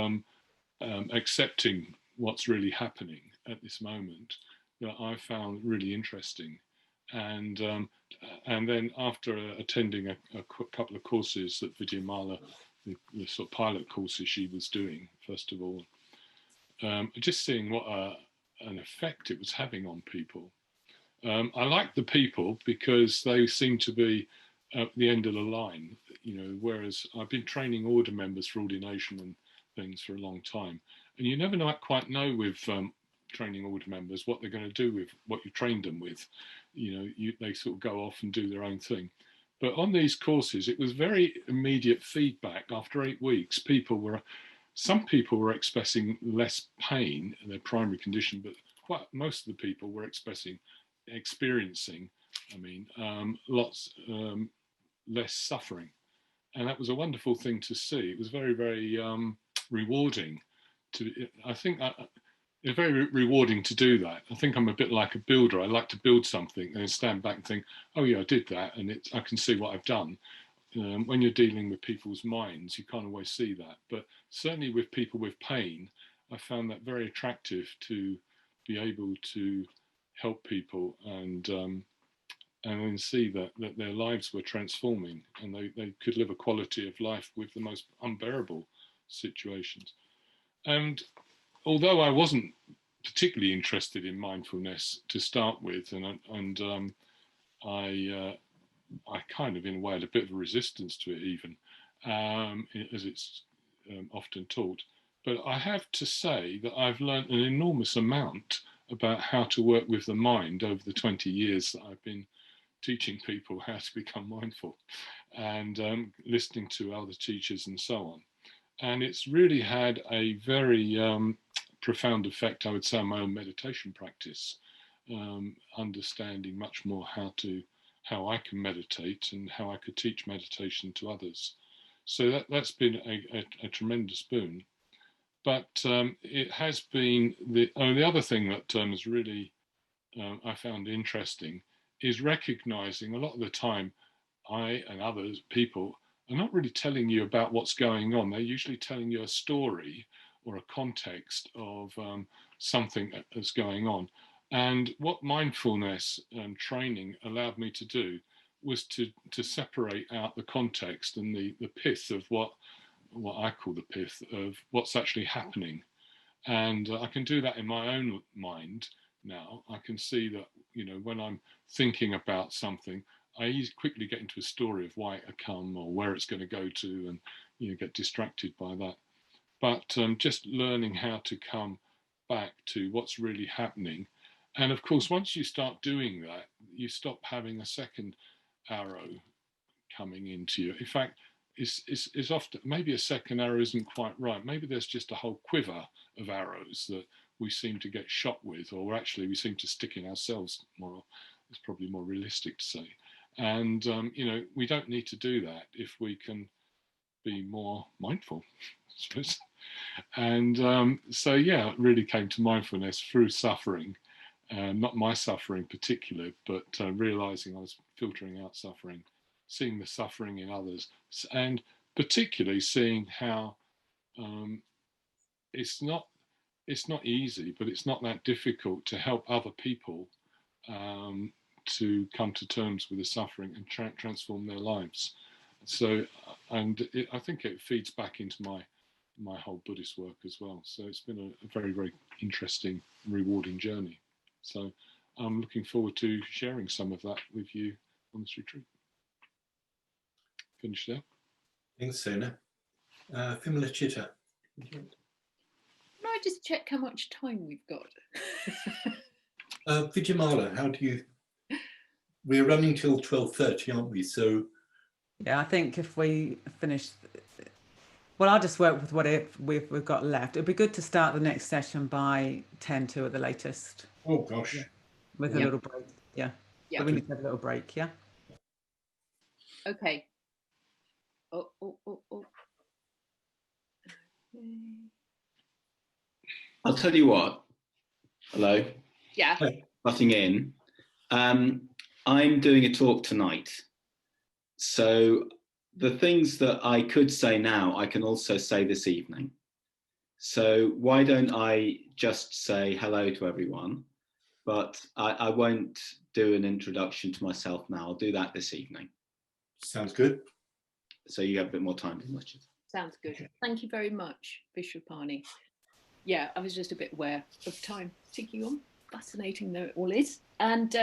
accepting what's really happening at this moment that I found really interesting. And then after attending a couple of courses that Vidyamala, the sort of pilot courses she was doing, first of all, just seeing what an effect it was having on people. I liked the people because they seemed to be at the end of the line, whereas I've been training order members for ordination and things for a long time. And you never quite know with training order members what they're going to do with what you trained them with. They sort of go off and do their own thing. But on these courses, it was very immediate feedback. After 8 weeks, some people were expressing less pain in their primary condition, but most of the people were experiencing lots less suffering. And that was a wonderful thing to see. It was very, very rewarding. It's very rewarding to do that. I think I'm a bit like a builder. I like to build something and then stand back and think, oh yeah, I did that, and I can see what I've done. When you're dealing with people's minds, you can't always see that. But certainly with people with pain, I found that very attractive to be able to help people and then see that their lives were transforming and they could live a quality of life with the most unbearable situations. And although I wasn't particularly interested in mindfulness to start with, and I kind of, in a way, had a bit of a resistance to it even, as it's often taught. But I have to say that I've learned an enormous amount about how to work with the mind over the 20 years that I've been teaching people how to become mindful and listening to other teachers and so on. And it's really had a very profound effect, I would say, on my own meditation practice, understanding much more how I can meditate and how I could teach meditation to others. So that's been a tremendous boon. But it has been the other thing that is really I found interesting is recognizing a lot of the time I and others people are not really telling you about what's going on. They're usually telling you a story or a context of something that's going on. And what mindfulness training allowed me to do was to separate out the context and the pith of what I call the pith of what's actually happening. And I can do that in my own mind now. I can see that, when I'm thinking about something, I quickly get into a story of why it come or where it's going to go to, and get distracted by that. But just learning how to come back to what's really happening. And of course, once you start doing that, you stop having a second arrow coming into you. In fact, is often, maybe a second arrow isn't quite right. Maybe there's just a whole quiver of arrows that we seem to get shot with, or actually we seem to stick in ourselves more. It's probably more realistic to say. And, we don't need to do that if we can be more mindful, I suppose. And so, yeah, it really came to mindfulness through suffering, not my suffering particularly, but realizing I was filtering out suffering, seeing the suffering in others, and particularly seeing how it's not easy, but it's not that difficult to help other people to come to terms with the suffering and transform their lives. So, and I think it feeds back into my whole Buddhist work as well. So it's been a very, very interesting, rewarding journey. So I'm looking forward to sharing some of that with you on this retreat. Finish there. Thanks, Sona. Vimala Chitta. Can I just check how much time we've got? Vidyamala, how do you... We're running till 12:30, aren't we? So... Yeah, I think if we finish... Well, I'll just work with what we've got left. It'd be good to start the next session by 10 at the latest. Oh, gosh. Yeah. With a little break, yeah. Yeah. But we need to have a little break, yeah? Okay. Oh. I'll tell you what. Hello. Yeah. Butting in. I'm doing a talk tonight. So the things that I could say now, I can also say this evening. So why don't I just say hello to everyone, but I won't do an introduction to myself now. I'll do that this evening. Sounds good. So you have a bit more time to watch it. Sounds good. Thank you very much, Vishwapani. Yeah, I was just a bit aware of time ticking on. Fascinating though it all is. And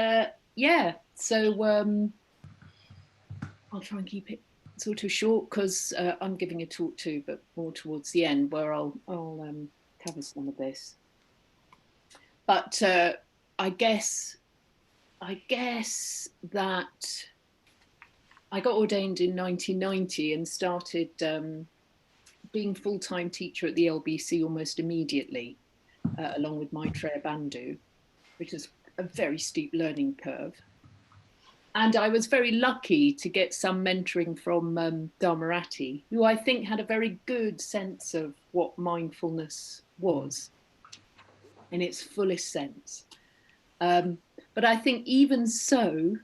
yeah, so I'll try and keep it sort of short because I'm giving a talk too, but more towards the end where I'll cover some of this. But I guess that I got ordained in 1990 and started being full-time teacher at the LBC almost immediately, along with Maitreya Bandhu, which is a very steep learning curve. And I was very lucky to get some mentoring from Dharmarati, who I think had a very good sense of what mindfulness was in its fullest sense. But I think even so,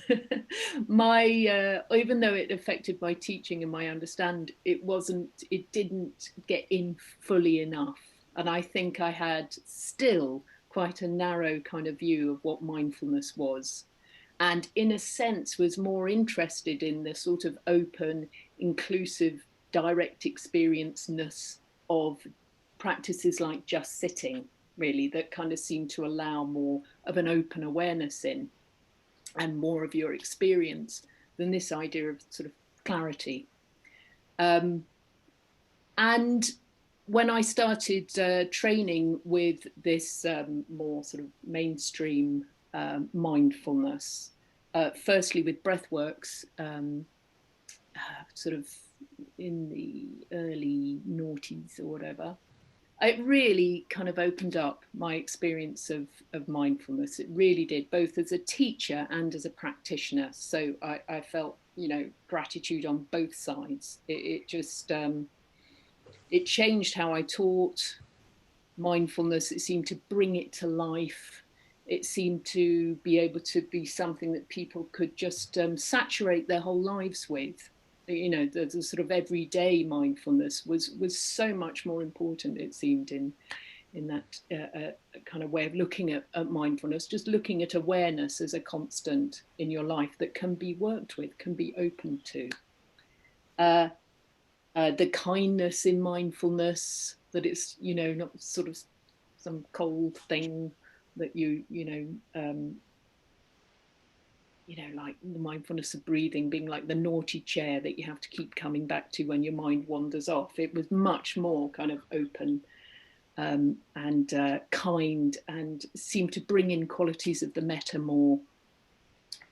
even though it affected my teaching and my understand, it didn't get in fully enough. And I think I had still quite a narrow kind of view of what mindfulness was. And in a sense was more interested in the sort of open, inclusive, direct experience-ness of practices like just sitting, really, that kind of seem to allow more of an open awareness in and more of your experience than this idea of sort of clarity. And when I started training with this more sort of mainstream mindfulness, firstly with breathworks, sort of in the early noughties or whatever, it really kind of opened up my experience of mindfulness. It really did, both as a teacher and as a practitioner. So I felt, you know, gratitude on both sides. It just, it changed how I taught mindfulness. It seemed to bring it to life. It seemed to be able to be something that people could just saturate their whole lives with. You know, the sort of everyday mindfulness was so much more important, it seemed, in that kind of way of looking at mindfulness, just looking at awareness as a constant in your life that can be worked with, can be open to. The kindness in mindfulness, that it's, you know, not sort of some cold thing that you like the mindfulness of breathing being like the naughty chair that you have to keep coming back to when your mind wanders off. It was much more kind of open and kind, and seemed to bring in qualities of the metta more.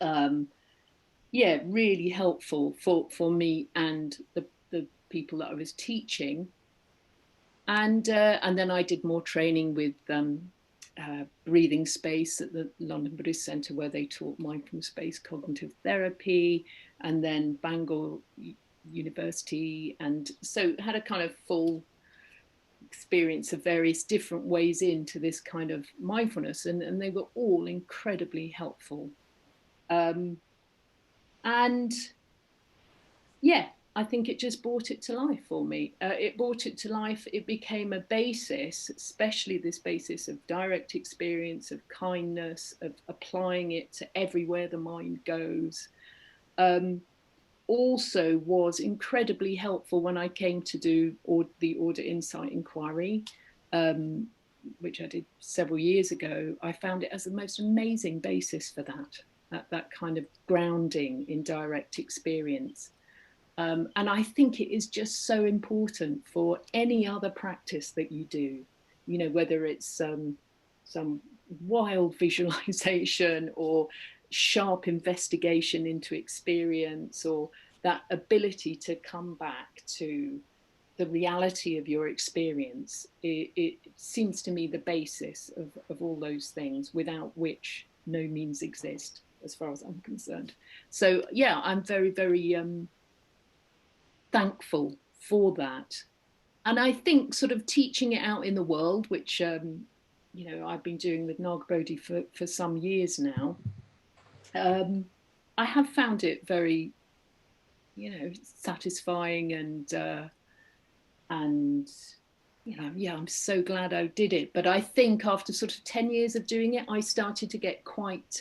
Yeah, really helpful for me and the people that I was teaching. And then I did more training with breathing space at the London Buddhist Centre, where they taught mindfulness-based cognitive therapy, and then Bangor University. And so had a kind of full experience of various different ways into this kind of mindfulness, and they were all incredibly helpful. And yeah, I think it just brought it to life for me. It brought it to life. It became a basis, especially this basis of direct experience, of kindness, of applying it to everywhere the mind goes. Also was incredibly helpful when I came to do the Audit Insight Inquiry, which I did several years ago. I found it as the most amazing basis for that kind of grounding in direct experience. And I think it is just so important for any other practice that you do, you know, whether it's some wild visualization or sharp investigation into experience, or that ability to come back to the reality of your experience. It seems to me the basis of all those things, without which no means exist, as far as I'm concerned. So yeah, I'm very, very thankful for that. And I think sort of teaching it out in the world, which you know, I've been doing with Nagabodhi for some years now, I have found it very you know, satisfying and you know, yeah, I'm so glad I did it. But I think after sort of 10 years of doing it, I started to get quite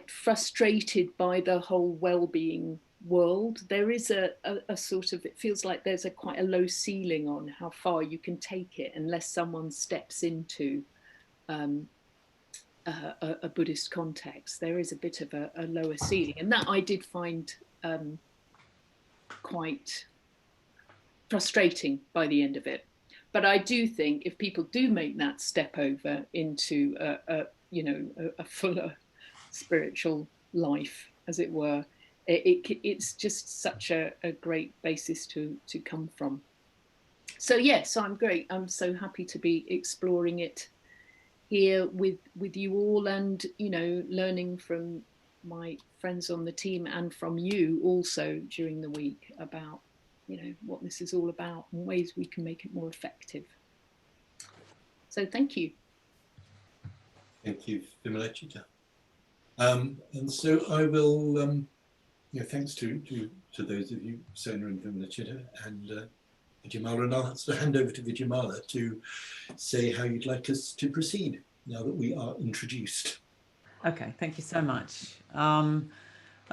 frustrated by the whole well-being world. There is a sort of, it feels like there's quite a low ceiling on how far you can take it unless someone steps into a Buddhist context. There is a bit of a lower ceiling, and that I did find quite frustrating by the end of it. But I do think if people do make that step over into a fuller spiritual life, as it were, it's just such a great basis to come from. So yes, I'm great. I'm so happy to be exploring it here with you all, and you know, learning from my friends on the team and from you also during the week about, you know, what this is all about and ways we can make it more effective. So thank you. Thank you, Vidyamala. And so I will, thanks to those of you, Sona and Vidyamala and Vidyamala, and I'll sort of hand over to Vidyamala to say how you'd like us to proceed now that we are introduced. Okay, thank you so much.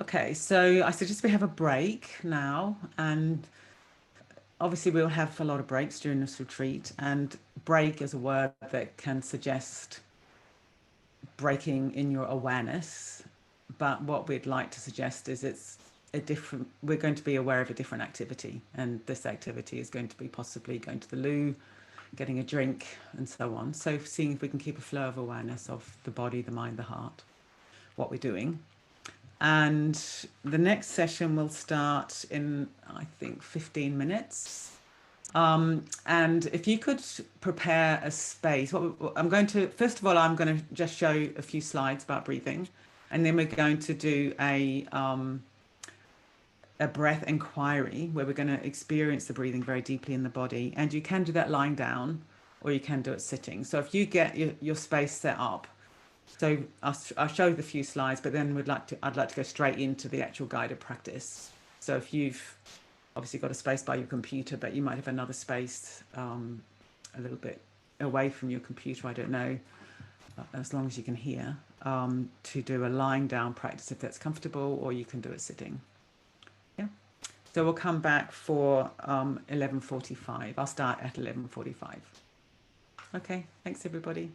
Okay, so I suggest we have a break now, and obviously we'll have a lot of breaks during this retreat, and break is a word that can suggest breaking in your awareness, but what we'd like to suggest is it's a different, we're going to be aware of a different activity, and this activity is going to be possibly going to the loo, getting a drink, and so on. So seeing if we can keep a flow of awareness of the body, the mind, the heart, what we're doing. And the next session will start in, I think, 15 minutes. And if you could prepare a space, I'm going to, first of all, I'm going to just show you a few slides about breathing, and then we're going to do a breath inquiry where we're going to experience the breathing very deeply in the body. And you can do that lying down, or you can do it sitting. So if you get your space set up, so I'll show you the few slides, but then I'd like to go straight into the actual guided practice. So if you've obviously got a space by your computer, but you might have another space a little bit away from your computer, I don't know, as long as you can hear, to do a lying down practice if that's comfortable, or you can do it sitting. Yeah. So we'll come back for 11:45. I'll start at 11:45. Okay, thanks everybody.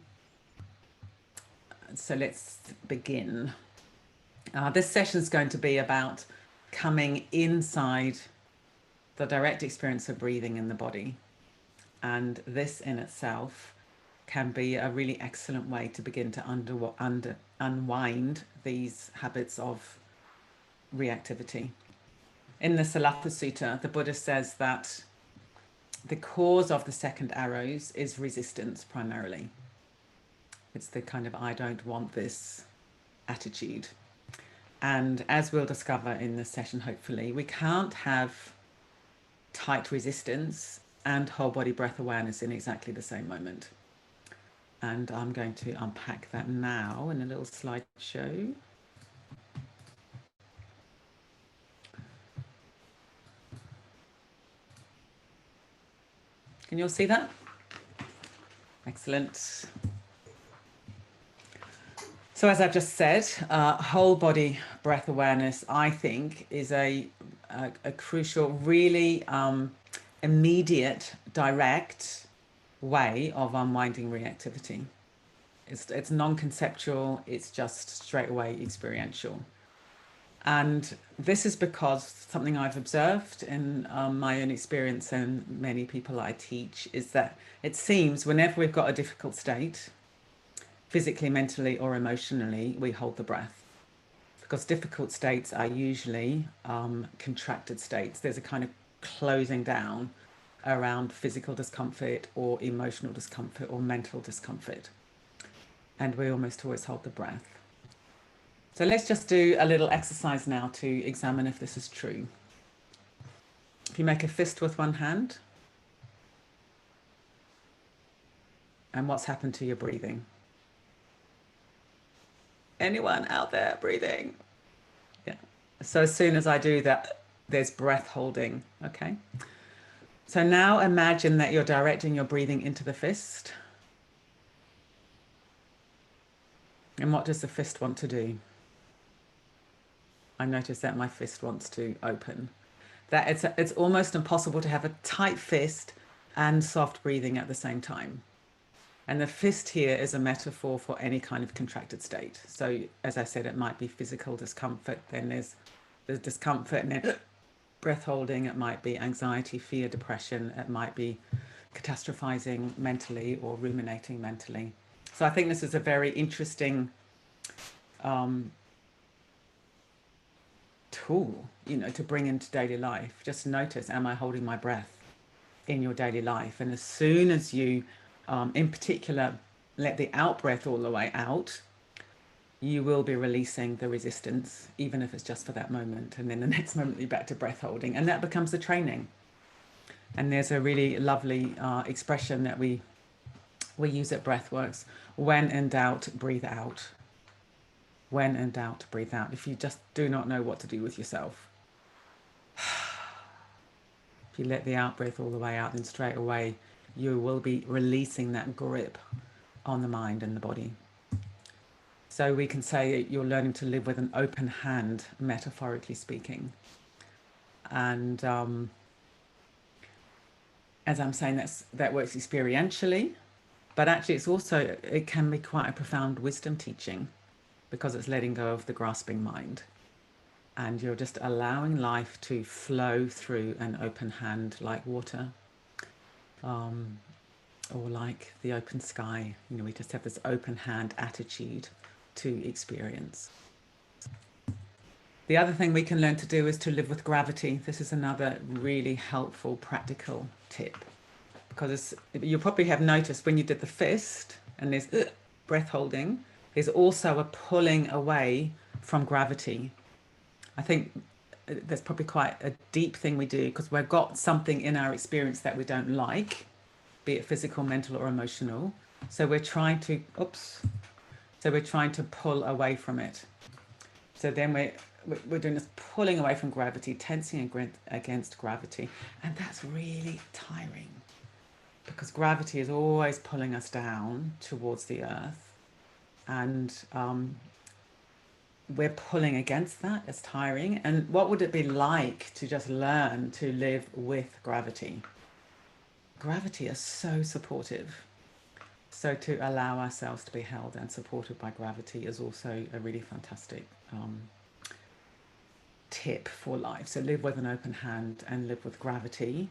So let's begin. This session is going to be about coming inside the direct experience of breathing in the body. And this in itself can be a really excellent way to begin to unwind these habits of reactivity. In the Salapa Sutta, the Buddha says that the cause of the second arrows is resistance primarily. It's the kind of I don't want this attitude. And as we'll discover in this session, hopefully, we can't have tight resistance and whole body breath awareness in exactly the same moment. And I'm going to unpack that now in a little slideshow. Can you all see that? Excellent. So as I've just said, whole body breath awareness, I think, is a crucial, really immediate, direct way of unwinding reactivity. It's non-conceptual, it's just straight away experiential. And this is because something I've observed in my own experience and many people I teach is that it seems whenever we've got a difficult state, physically, mentally, or emotionally, we hold the breath. Because difficult states are usually contracted states. There's a kind of closing down around physical discomfort or emotional discomfort or mental discomfort. And we almost always hold the breath. So let's just do a little exercise now to examine if this is true. If you make a fist with one hand, and what's happened to your breathing? Anyone out there breathing? Yeah, So as soon as I do that, there's breath holding, okay? So now imagine that you're directing your breathing into the fist. And what does the fist want to do? I notice that my fist wants to open. That it's almost impossible to have a tight fist and soft breathing at the same time. And the fist here is a metaphor for any kind of contracted state. So as I said, it might be physical discomfort, then there's discomfort, and then breath holding. It might be anxiety, fear, depression. It might be catastrophizing mentally or ruminating mentally. So I think this is a very interesting tool, you know, to bring into daily life. Just notice, am I holding my breath in your daily life? And as soon as you, in particular, let the out breath all the way out, you will be releasing the resistance, even if it's just for that moment. And then the next moment you're back to breath holding, and that becomes the training. And there's a really lovely expression that we use at Breathworks: when in doubt, breathe out. When in doubt, breathe out. If you just do not know what to do with yourself, if you let the out breath all the way out, then straight away you will be releasing that grip on the mind and the body. So we can say you're learning to live with an open hand, metaphorically speaking. And as I'm saying, that works experientially, but actually it can be quite a profound wisdom teaching, because it's letting go of the grasping mind. And you're just allowing life to flow through an open hand, like water, or like the open sky. You know, we just have this open hand attitude to experience. The other thing we can learn to do is to live with gravity. This is another really helpful, practical tip, because you probably have noticed when you did the fist and there's breath holding, there's also a pulling away from gravity. I think that's probably quite a deep thing we do, because we've got something in our experience that we don't like, be it physical, mental, or emotional. So we're trying to, pull away from it. So then we're doing this pulling away from gravity, tensing against gravity. And that's really tiring, because gravity is always pulling us down towards the earth. And we're pulling against that. It's tiring. And what would it be like to just learn to live with gravity? Gravity is so supportive. So to allow ourselves to be held and supported by gravity is also a really fantastic tip for life. So live with an open hand and live with gravity.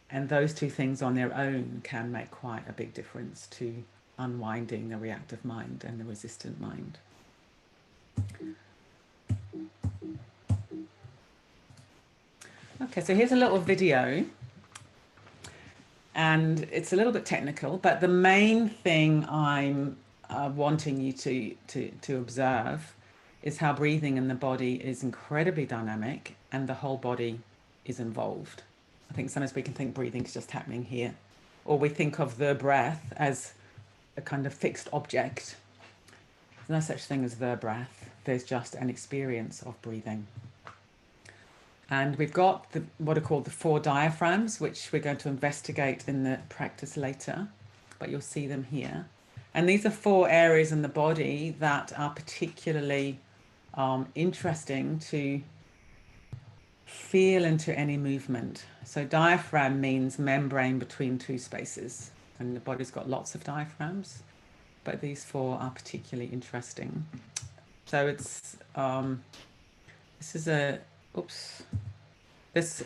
And those two things on their own can make quite a big difference to unwinding the reactive mind and the resistant mind. Okay, so here's a little video. And it's a little bit technical, but the main thing I'm wanting you to observe is how breathing in the body is incredibly dynamic, and the whole body is involved. I think sometimes we can think breathing is just happening here, or we think of the breath as a kind of fixed object. There's no such thing as the breath. There's just an experience of breathing. And we've got what are called the 4 diaphragms, which we're going to investigate in the practice later, but you'll see them here. And these are 4 areas in the body that are particularly interesting to feel into any movement. So diaphragm means membrane between 2 spaces, and the body's got lots of diaphragms, but these 4 are particularly interesting. So it's this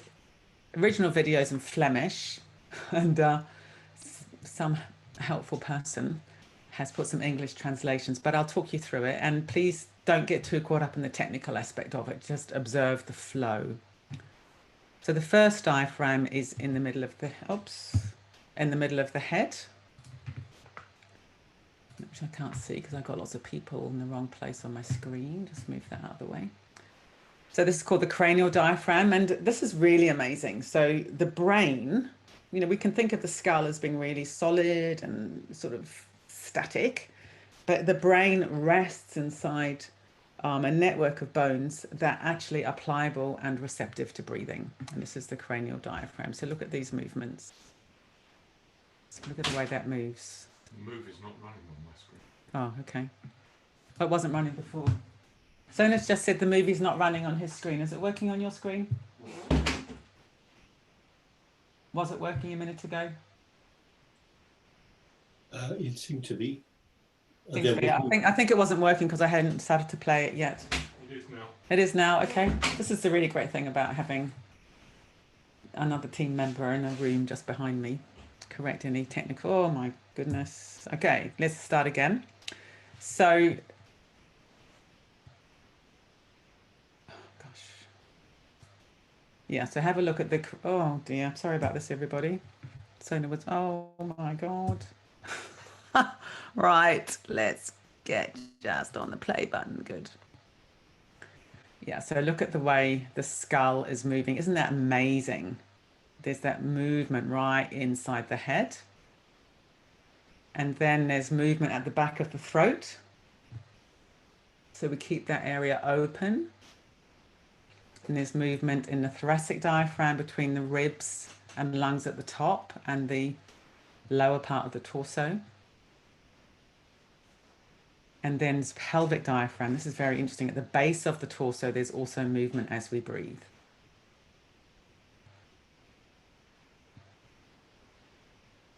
original video is in Flemish, and some helpful person has put some English translations, but I'll talk you through it. And please don't get too caught up in the technical aspect of it. Just observe the flow. So the first diaphragm is in the middle of the head, which I can't see because I've got lots of people in the wrong place on my screen. Just move that out of the way. So this is called the cranial diaphragm, and this is really amazing. So the brain, you know, we can think of the skull as being really solid and sort of static, but the brain rests inside a network of bones that actually are pliable and receptive to breathing. And this is the cranial diaphragm. So look at these movements. Look at the way that moves. The movie's not running on my screen. Oh, okay. It wasn't running before. Sona's just said the movie's not running on his screen. Is it working on your screen? Was it working a minute ago? It seemed to be. I think it wasn't working because I hadn't started to play it yet. It is now. It is now, okay. This is the really great thing about having another team member in a room just behind me. Correct any technical, oh my goodness. Okay, let's start again. So, oh gosh. Yeah, so have a look at the, oh dear, sorry about this everybody. Sona was, oh my God. Right, let's get just on the play button. Good. Yeah, so look at the way the skull is moving. Isn't that amazing? There's that movement right inside the head. And then there's movement at the back of the throat. So we keep that area open. And there's movement in the thoracic diaphragm between the ribs and lungs at the top and the lower part of the torso. And then there's pelvic diaphragm. This is very interesting. At the base of the torso, there's also movement as we breathe.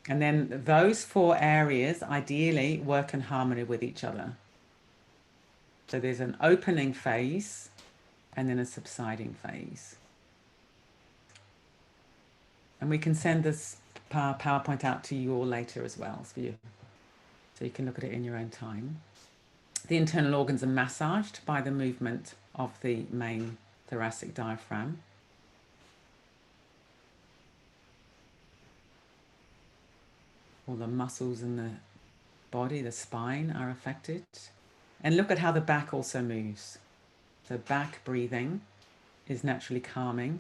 And then those four areas ideally work in harmony with each other. So there's an opening phase and then a subsiding phase. And we can send this PowerPoint out to you all later as well, so you can look at it in your own time. The internal organs are massaged by the movement of the main thoracic diaphragm. All the muscles in the body, the spine, are affected. And look at how the back also moves. So back breathing is naturally calming.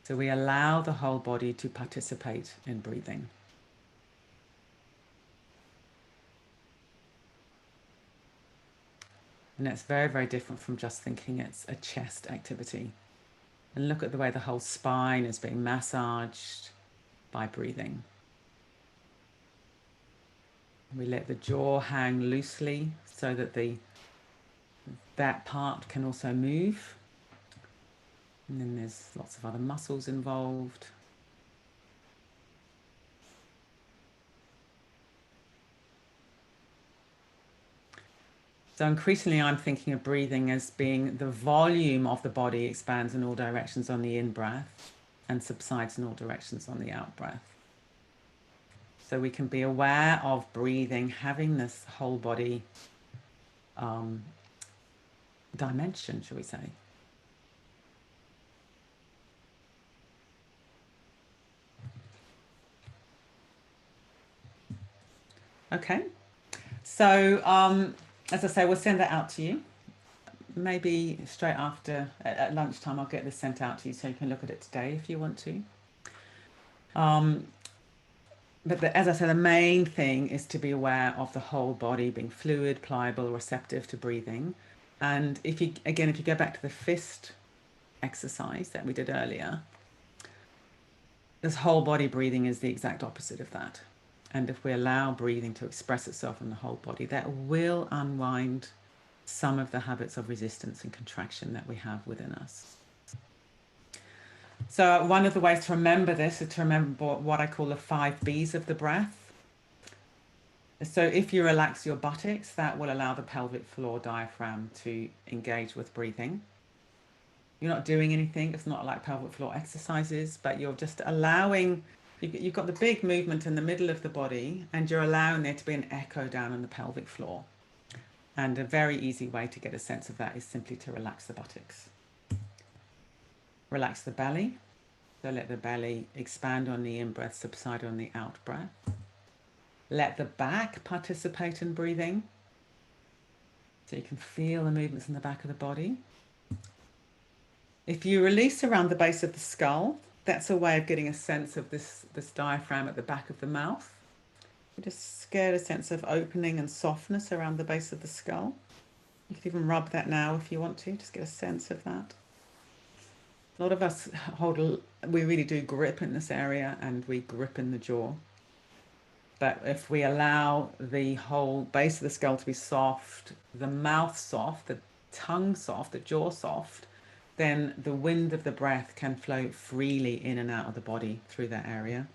So we allow the whole body to participate in breathing. And that's very, very different from just thinking it's a chest activity. And look at the way the whole spine is being massaged by breathing. We let the jaw hang loosely so that that part can also move. And then there's lots of other muscles involved. So increasingly I'm thinking of breathing as being the volume of the body expands in all directions on the in-breath and subsides in all directions on the out-breath. So we can be aware of breathing, having this whole body dimension, shall we say. Okay, so as I say, we'll send that out to you. Maybe straight after, at lunchtime, I'll get this sent out to you so you can look at it today if you want to. But as I said, the main thing is to be aware of the whole body being fluid, pliable, receptive to breathing. And if you go back to the fist exercise that we did earlier, this whole body breathing is the exact opposite of that. And if we allow breathing to express itself in the whole body, that will unwind some of the habits of resistance and contraction that we have within us. So one of the ways to remember this is to remember what I call the 5 B's of the breath. So if you relax your buttocks, that will allow the pelvic floor diaphragm to engage with breathing. You're not doing anything. It's not like pelvic floor exercises, but you're just allowing, you've got the big movement in the middle of the body and you're allowing there to be an echo down on the pelvic floor. And a very easy way to get a sense of that is simply to relax the buttocks. Relax the belly. So let the belly expand on the in-breath, subside on the out-breath. Let the back participate in breathing. So you can feel the movements in the back of the body. If you release around the base of the skull, that's a way of getting a sense of this diaphragm at the back of the mouth. You just get a sense of opening and softness around the base of the skull. You can even rub that now if you want to, just get a sense of that. A lot of us we really do grip in this area, and we grip in the jaw. But if we allow the whole base of the skull to be soft, the mouth soft, the tongue soft, the jaw soft, then the wind of the breath can flow freely in and out of the body through that area.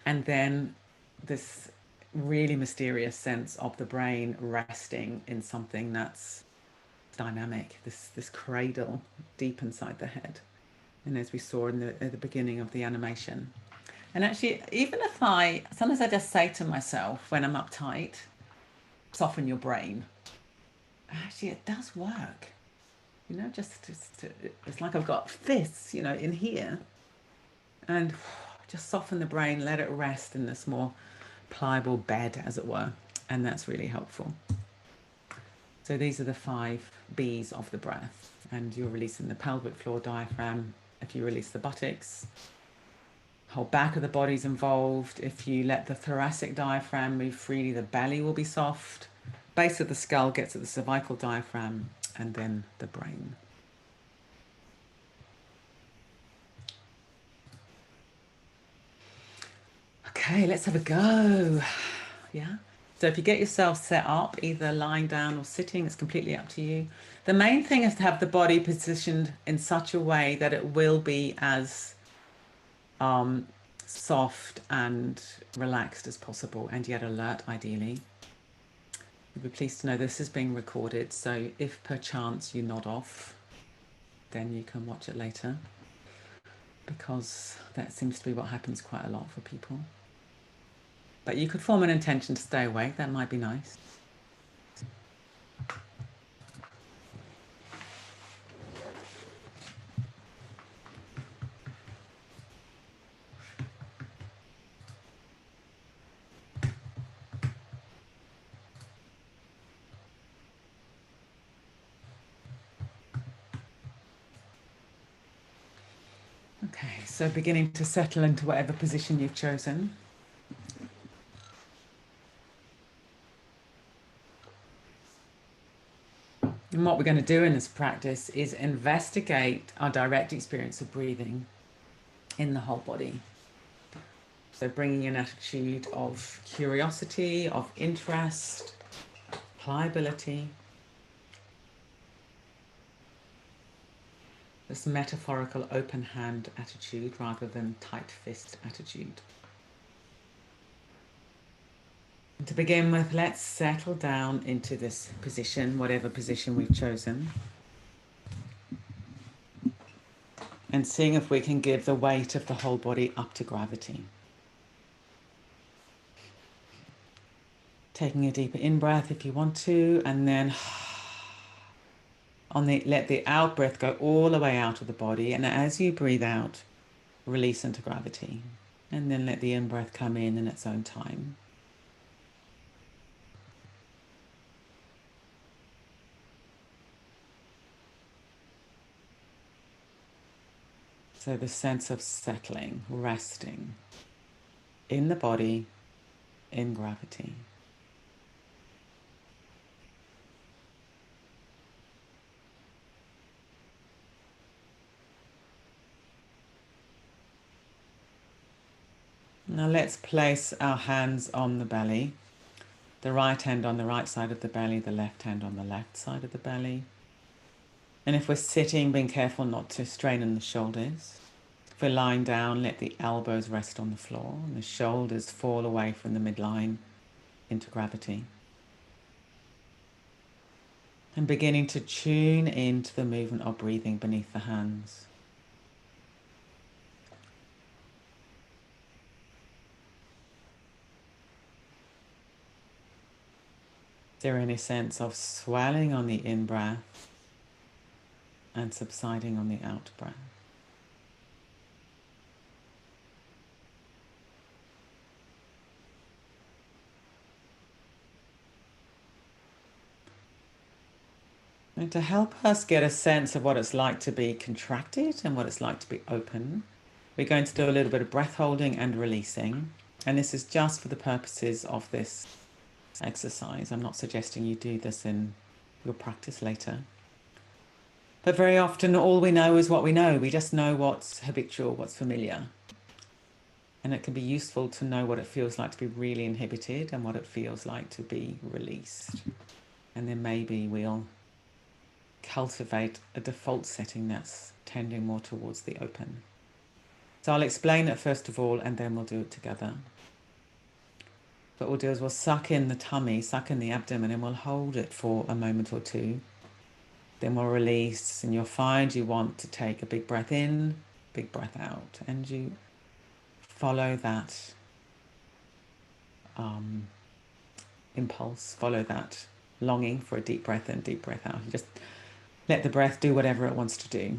And then this really mysterious sense of the brain resting in something that's dynamic, this cradle deep inside the head. And as we saw at the beginning of the animation. And actually, even if sometimes I just say to myself when I'm uptight, soften your brain. Actually, it does work. You know, it's like I've got fists, you know, in here. And just soften the brain, let it rest in this more pliable bed, as it were. And that's really helpful. So these are the 5 B's of the breath. And you're releasing the pelvic floor diaphragm if you release the buttocks. Whole back of the body's involved. If you let the thoracic diaphragm move freely, the belly will be soft. Base of the skull gets at the cervical diaphragm, and then the brain. Okay, let's have a go. Yeah. So if you get yourself set up, either lying down or sitting, it's completely up to you. The main thing is to have the body positioned in such a way that it will be as soft and relaxed as possible, and yet alert, ideally. You'll be pleased to know this is being recorded, so if perchance you nod off, then you can watch it later, because that seems to be what happens quite a lot for people. But you could form an intention to stay awake. That might be nice. Okay, so beginning to settle into whatever position you've chosen. And what we're going to do in this practice is investigate our direct experience of breathing in the whole body. So bringing an attitude of curiosity, of interest, pliability, this metaphorical open hand attitude rather than tight fist attitude. And to begin with, let's settle down into this position, whatever position we've chosen, and seeing if we can give the weight of the whole body up to gravity. Taking a deeper in-breath if you want to, and then let the out breath go all the way out of the body, and as you breathe out, release into gravity, and then let the in-breath come in its own time. So the sense of settling, resting in the body, in gravity. Now let's place our hands on the belly, the right hand on the right side of the belly, the left hand on the left side of the belly. And if we're sitting, being careful not to strain in the shoulders. If we're lying down, let the elbows rest on the floor and the shoulders fall away from the midline into gravity. And beginning to tune into the movement of breathing beneath the hands. Is there any sense of swelling on the in-breath and subsiding on the out-breath? And to help us get a sense of what it's like to be contracted and what it's like to be open, we're going to do a little bit of breath holding and releasing. And this is just for the purposes of this exercise. I'm not suggesting you do this in You'll practice later. But very often all we know is what we know. We just know what's habitual, what's familiar. And it can be useful to know what it feels like to be really inhibited and what it feels like to be released. And then maybe we'll cultivate a default setting that's tending more towards the open. So I'll explain it first of all, and then we'll do it together. What we'll do is we'll suck in the tummy, suck in the abdomen, and we'll hold it for a moment or two. Then we'll release, and you'll find you want to take a big breath in, big breath out, and you follow that impulse, follow that longing for a deep breath in, deep breath out. You just let the breath do whatever it wants to do.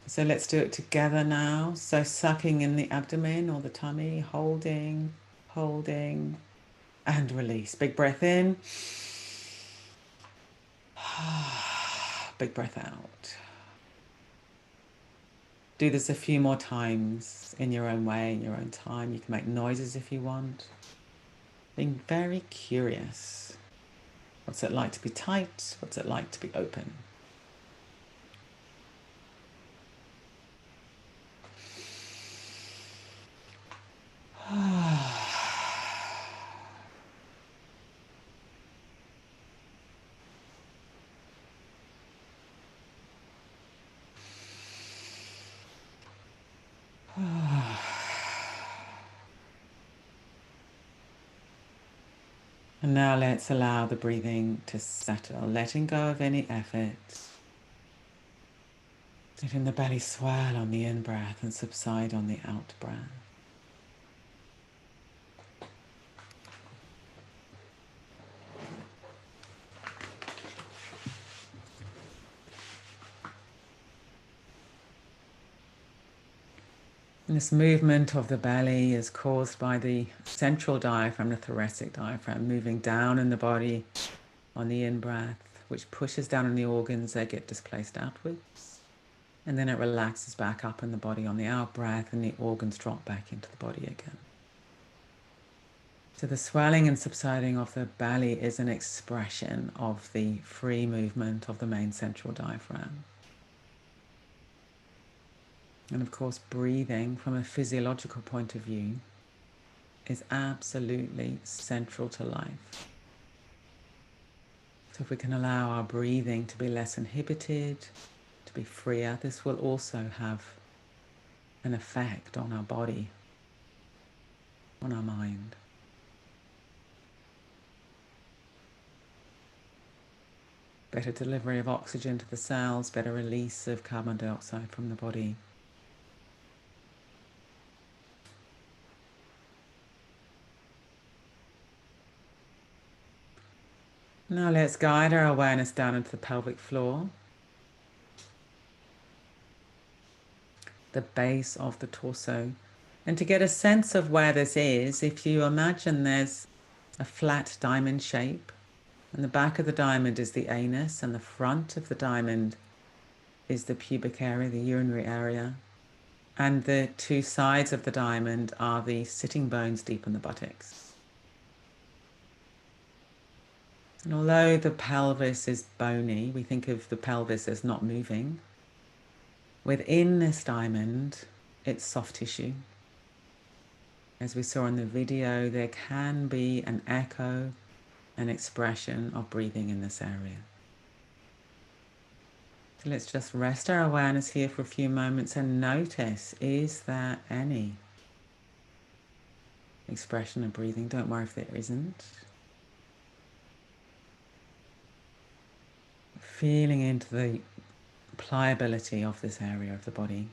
So let's do it together now. So sucking in the abdomen or the tummy, holding, holding, and release. Big breath in. Big breath out. Do this a few more times in your own way, in your own time. You can make noises if you want. Being very curious. What's it like to be tight? What's it like to be open? And now let's allow the breathing to settle, letting go of any effort. Letting the belly swell on the in-breath and subside on the out-breath. And this movement of the belly is caused by the central diaphragm, the thoracic diaphragm, moving down in the body on the in-breath, which pushes down on the organs, they get displaced outwards. And then it relaxes back up in the body on the out-breath, and the organs drop back into the body again. So the swelling and subsiding of the belly is an expression of the free movement of the main central diaphragm. And of course, breathing from a physiological point of view is absolutely central to life. So if we can allow our breathing to be less inhibited, to be freer, this will also have an effect on our body, on our mind. Better delivery of oxygen to the cells, better release of carbon dioxide from the body. Now let's guide our awareness down into the pelvic floor, the base of the torso. And to get a sense of where this is, if you imagine there's a flat diamond shape, and the back of the diamond is the anus, and the front of the diamond is the pubic area, the urinary area, and the two sides of the diamond are the sitting bones deep in the buttocks. And although the pelvis is bony, we think of the pelvis as not moving. Within this diamond, it's soft tissue. As we saw in the video, there can be an echo, an expression of breathing in this area. So let's just rest our awareness here for a few moments and notice, is there any expression of breathing? Don't worry if there isn't. Feeling into the pliability of this area of the body.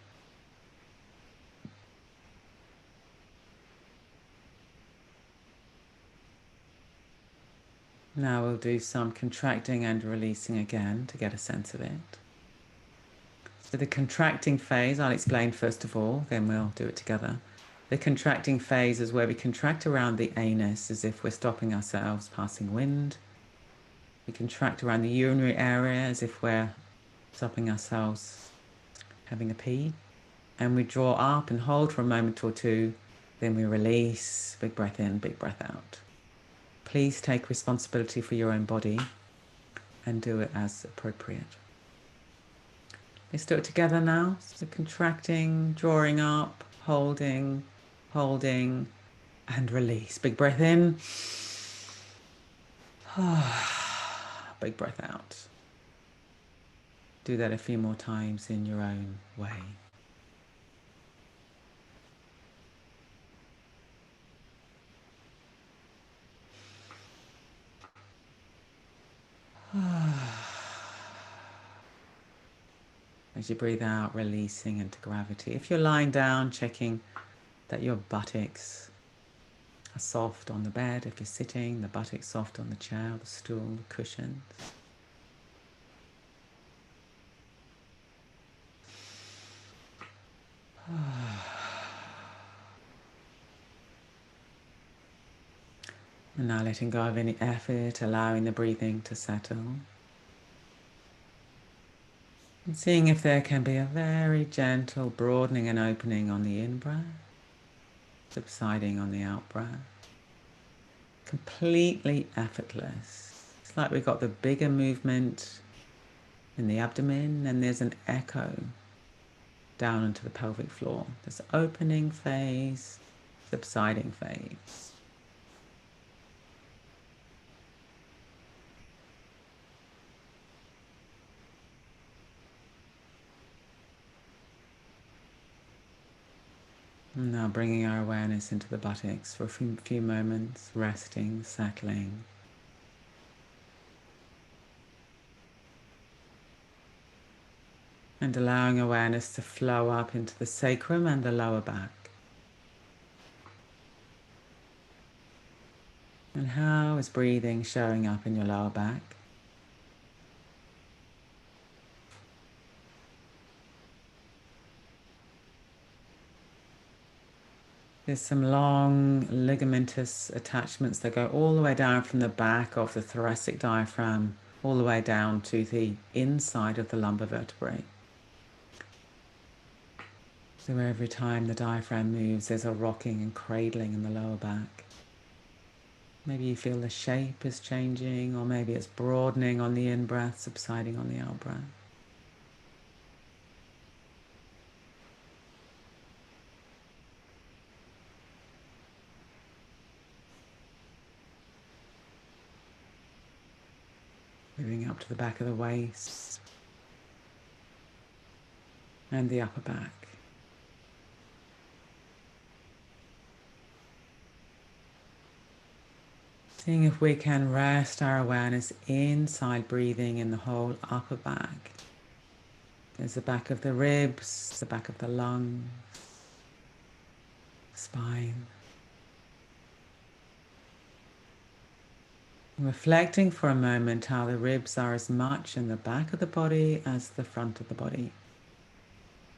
Now we'll do some contracting and releasing again to get a sense of it. So the contracting phase, I'll explain first of all, then we'll do it together. The contracting phase is where we contract around the anus as if we're stopping ourselves passing wind. We contract around the urinary area as if we're stopping ourselves having a pee. And we draw up and hold for a moment or two. Then we release, big breath in, big breath out. Please take responsibility for your own body and do it as appropriate. Let's do it together now. So contracting, drawing up, holding, holding, and release. Big breath in. Big breath out. Do that a few more times in your own way. As you breathe out, releasing into gravity. If you're lying down, checking that your buttocks are soft on the bed. If you're sitting, the buttocks soft on the chair, the stool, the cushions. And now letting go of any effort, allowing the breathing to settle. And seeing if there can be a very gentle broadening and opening on the in-breath, subsiding on the out-breath. Completely effortless. It's like we've got the bigger movement in the abdomen, and there's an echo down into the pelvic floor. This opening phase, subsiding phase. And now bringing our awareness into the buttocks for a few moments, resting, settling. And allowing awareness to flow up into the sacrum and the lower back. And how is breathing showing up in your lower back? There's some long ligamentous attachments that go all the way down from the back of the thoracic diaphragm, all the way down to the inside of the lumbar vertebrae. So every time the diaphragm moves, there's a rocking and cradling in the lower back. Maybe you feel the shape is changing, or maybe it's broadening on the in-breath, subsiding on the out-breath. Moving up to the back of the waist and the upper back. Seeing if we can rest our awareness inside breathing in the whole upper back. There's the back of the ribs, the back of the lungs, spine. Reflecting for a moment how the ribs are as much in the back of the body as the front of the body.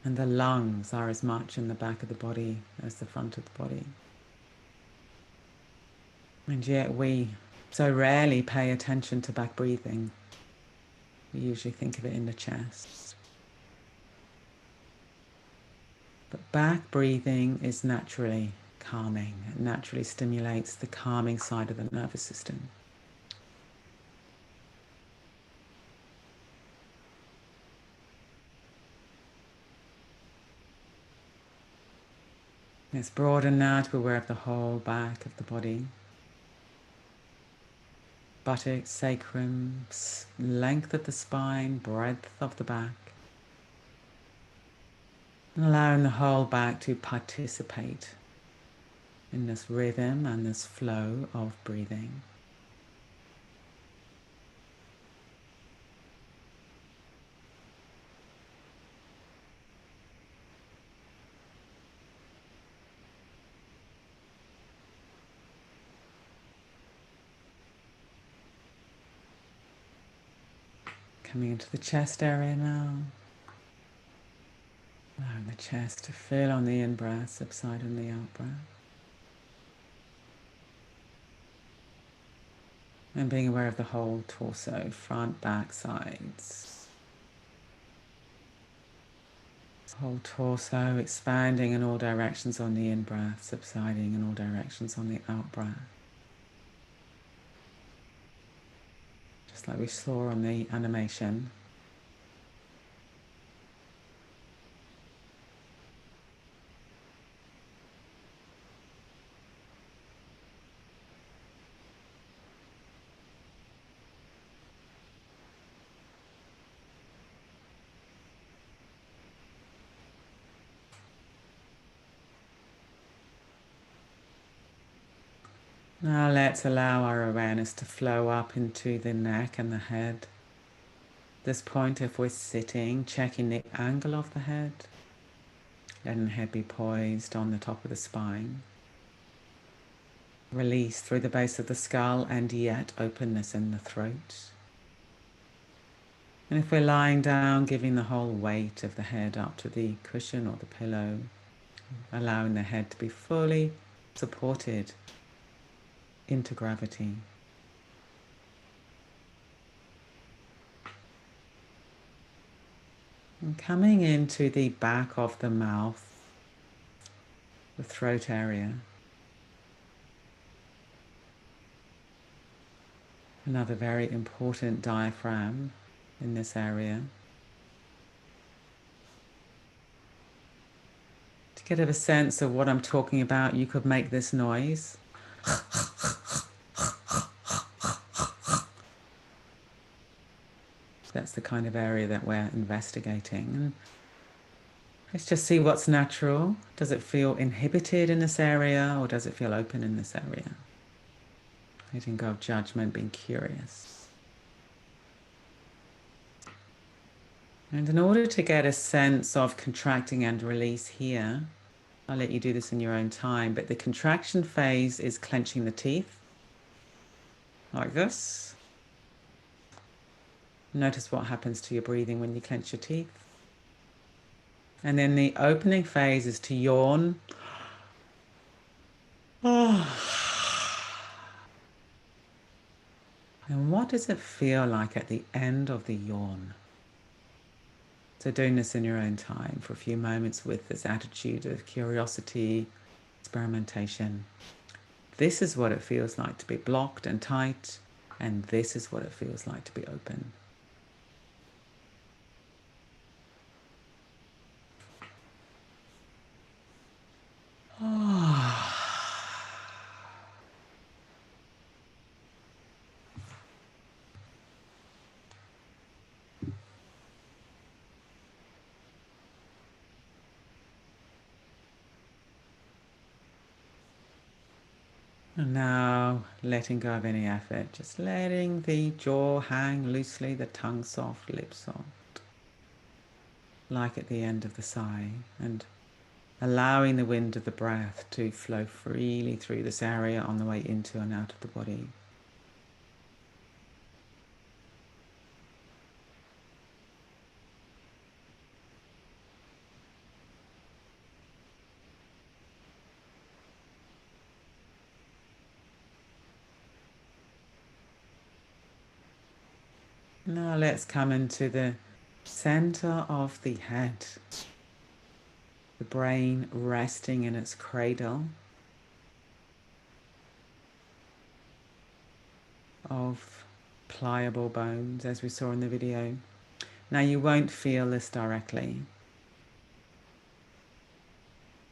And the lungs are as much in the back of the body as the front of the body. And yet we so rarely pay attention to back breathing. We usually think of it in the chest. But back breathing is naturally calming. It naturally stimulates the calming side of the nervous system. Let's broaden now to be aware of the whole back of the body. Buttocks, sacrum, length of the spine, breadth of the back. And allowing the whole back to participate in this rhythm and this flow of breathing. Coming into the chest area now. Allowing the chest to fill on the in-breath, subside on the out-breath. And being aware of the whole torso, front, back, sides. Whole torso expanding in all directions on the in-breath, subsiding in all directions on the out-breath. just like we saw on the animation. Now let's allow our awareness to flow up into the neck and the head. At this point, if we're sitting, checking the angle of the head, letting the head be poised on the top of the spine. Release through the base of the skull and yet openness in the throat. And if we're lying down, giving the whole weight of the head up to the cushion or the pillow, allowing the head to be fully supported into gravity. And coming into the back of the mouth, the throat area. Another very important diaphragm in this area. To get a sense of what I'm talking about, you could make this noise. That's the kind of area that we're investigating. And let's just see what's natural. Does it feel inhibited in this area, or does it feel open in this area? Letting go of judgment, being curious. And in order to get a sense of contracting and release here, I'll let you do this in your own time, but the contraction phase is clenching the teeth, like this. Notice what happens to your breathing when you clench your teeth. And then the opening phase is to yawn. And what does it feel like at the end of the yawn? So doing this in your own time for a few moments with this attitude of curiosity, experimentation. This is what it feels like to be blocked and tight, and this is what it feels like to be open. And now letting go of any effort, just letting the jaw hang loosely, the tongue soft, lips soft, like at the end of the sigh, and allowing the wind of the breath to flow freely through this area on the way into and out of the body. Now let's come into the center of the head, the brain resting in its cradle of pliable bones, as we saw in the video. Now you won't feel this directly.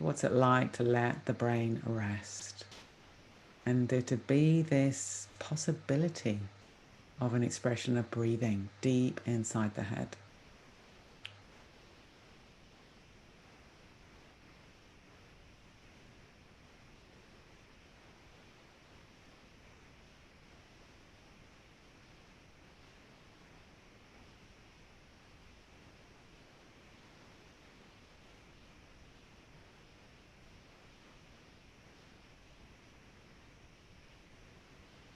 What's it like to let the brain rest? And there to be this possibility of an expression of breathing deep inside the head.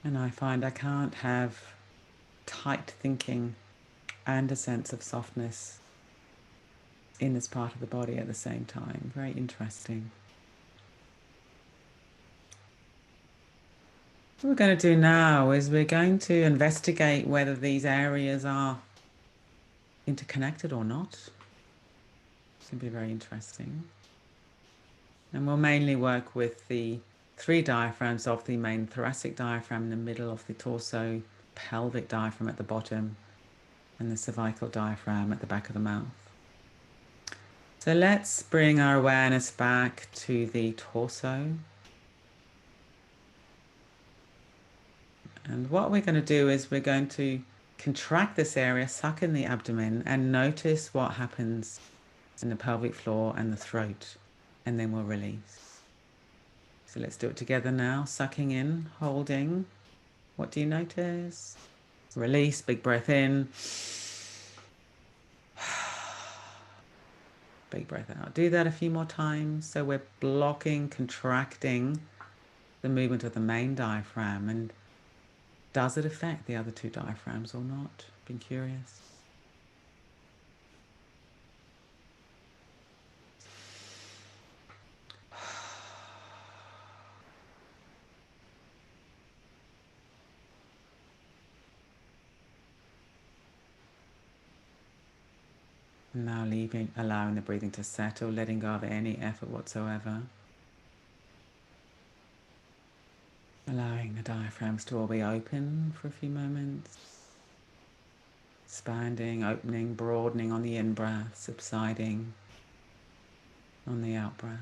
And I find I can't have tight thinking and a sense of softness in this part of the body at the same time. Very interesting. What we're going to do now is we're going to investigate whether these areas are interconnected or not. It's going to be very interesting. And we'll mainly work with the 3 diaphragms of the main thoracic diaphragm in the middle of the torso, pelvic diaphragm at the bottom and the cervical diaphragm at the back of the mouth. So let's bring our awareness back to the torso. And what we're going to do is we're going to contract this area, suck in the abdomen, and notice what happens in the pelvic floor and the throat. And then we'll release. So let's do it together now. Sucking in, holding. What do you notice? Release, big breath in. Big breath out. Do that a few more times. So we're blocking, contracting the movement of the main diaphragm. And does it affect the other two diaphragms or not? Been curious. Now allowing the breathing to settle, letting go of any effort whatsoever. Allowing the diaphragms to all be open for a few moments. Expanding, opening, broadening on the in-breath, subsiding on the out-breath.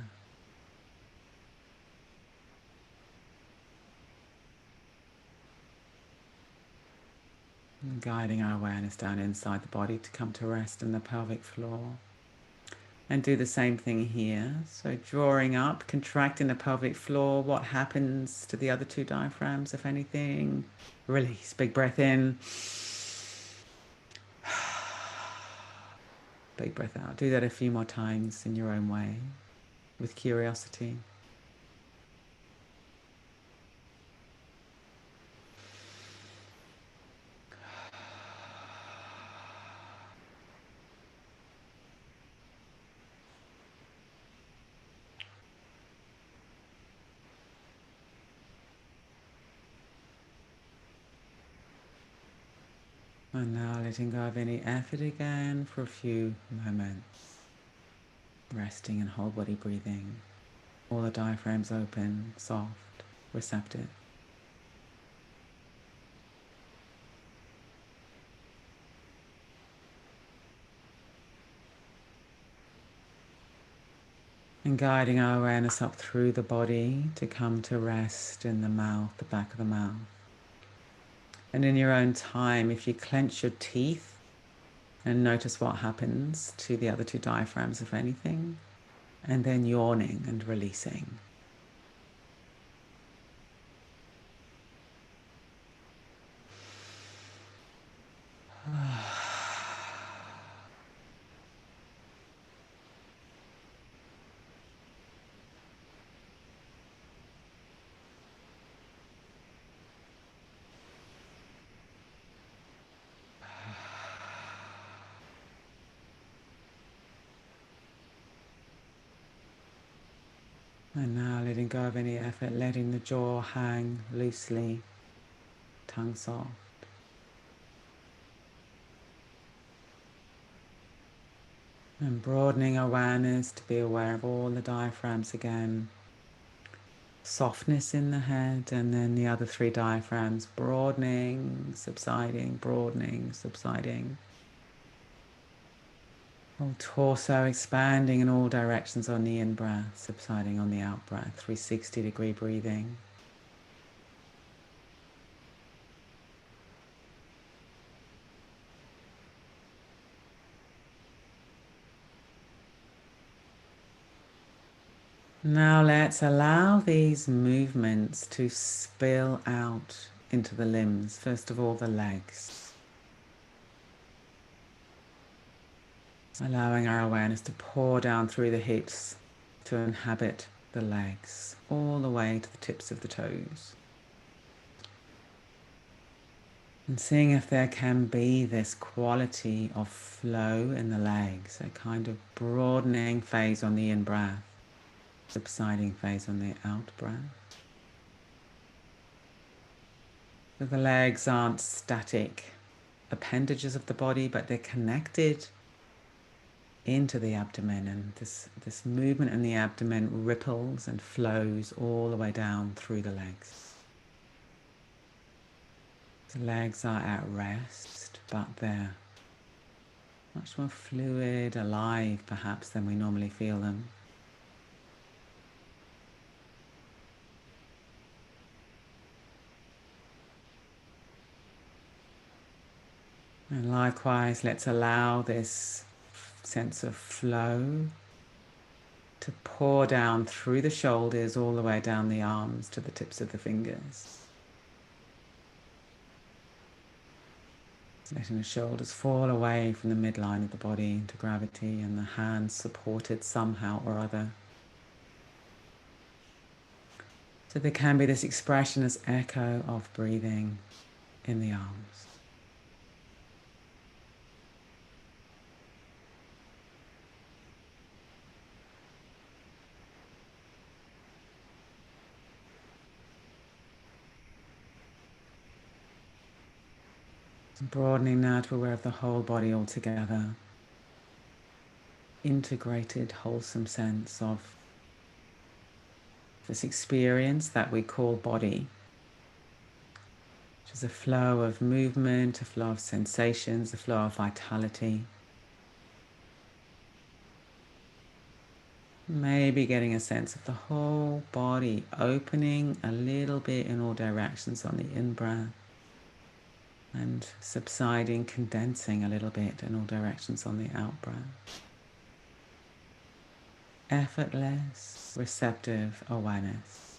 And guiding our awareness down inside the body to come to rest in the pelvic floor. And do the same thing here. So drawing up, contracting the pelvic floor. What happens to the other two diaphragms, if anything? Release, big breath in. Big breath out. Do that a few more times in your own way, with curiosity. And now letting go of any effort again for a few moments. Resting and whole body breathing. All the diaphragms open, soft, receptive. And guiding our awareness up through the body to come to rest in the mouth, the back of the mouth. And in your own time, if you clench your teeth and notice what happens to the other two diaphragms, if anything, and then yawning and releasing. And now letting go of any effort, letting the jaw hang loosely, tongue soft. And broadening awareness to be aware of all the diaphragms again. Softness in the head, and then the other three diaphragms broadening, subsiding, broadening, subsiding. Whole torso expanding in all directions on the in-breath, subsiding on the out-breath, 360-degree breathing. Now let's allow these movements to spill out into the limbs. First of all, the legs. Allowing our awareness to pour down through the hips to inhabit the legs, all the way to the tips of the toes. And seeing if there can be this quality of flow in the legs, a kind of broadening phase on the in-breath, subsiding phase on the out-breath. So the legs aren't static appendages of the body, but they're connected into the abdomen, and this movement in the abdomen ripples and flows all the way down through the legs. The legs are at rest, but they're much more fluid, alive perhaps than we normally feel them. And likewise, let's allow this sense of flow to pour down through the shoulders all the way down the arms to the tips of the fingers. Letting the shoulders fall away from the midline of the body into gravity, and the hands supported somehow or other. So there can be this expression as echo of breathing in the arms. Broadening now to aware of the whole body altogether. Integrated, wholesome sense of this experience that we call body, which is a flow of movement, a flow of sensations, a flow of vitality. Maybe getting a sense of the whole body opening a little bit in all directions on the in-breath, and subsiding, condensing a little bit in all directions on the out-breath. Effortless, receptive awareness.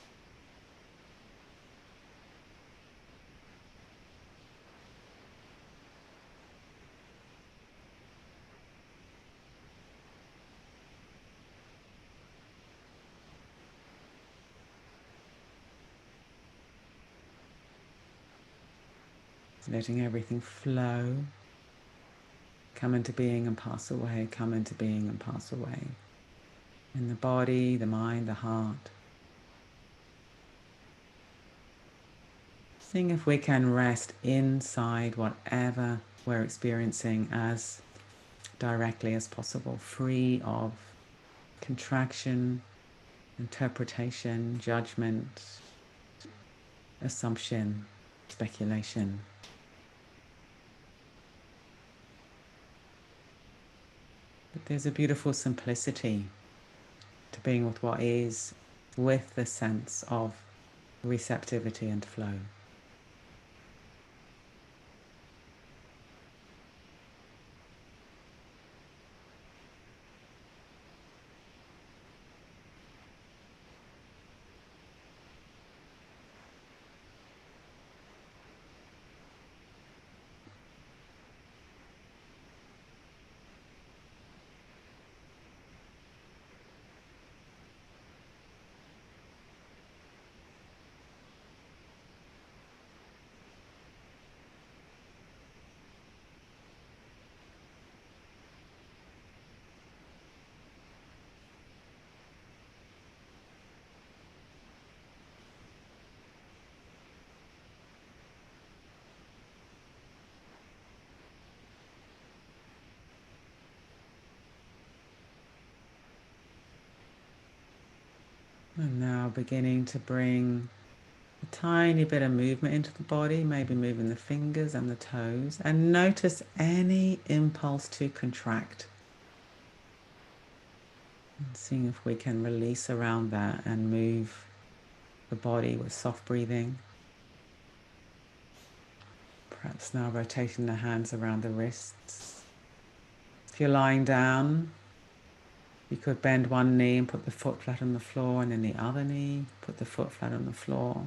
Letting everything flow, come into being and pass away, come into being and pass away. In the body, the mind, the heart. Seeing if we can rest inside whatever we're experiencing as directly as possible, free of contraction, interpretation, judgment, assumption, speculation. But there's a beautiful simplicity to being with what is, with the sense of receptivity and flow. And now beginning to bring a tiny bit of movement into the body, maybe moving the fingers and the toes, and notice any impulse to contract. And seeing if we can release around that and move the body with soft breathing. Perhaps now rotating the hands around the wrists. If you're lying down, you could bend one knee and put the foot flat on the floor, and then the other knee, put the foot flat on the floor.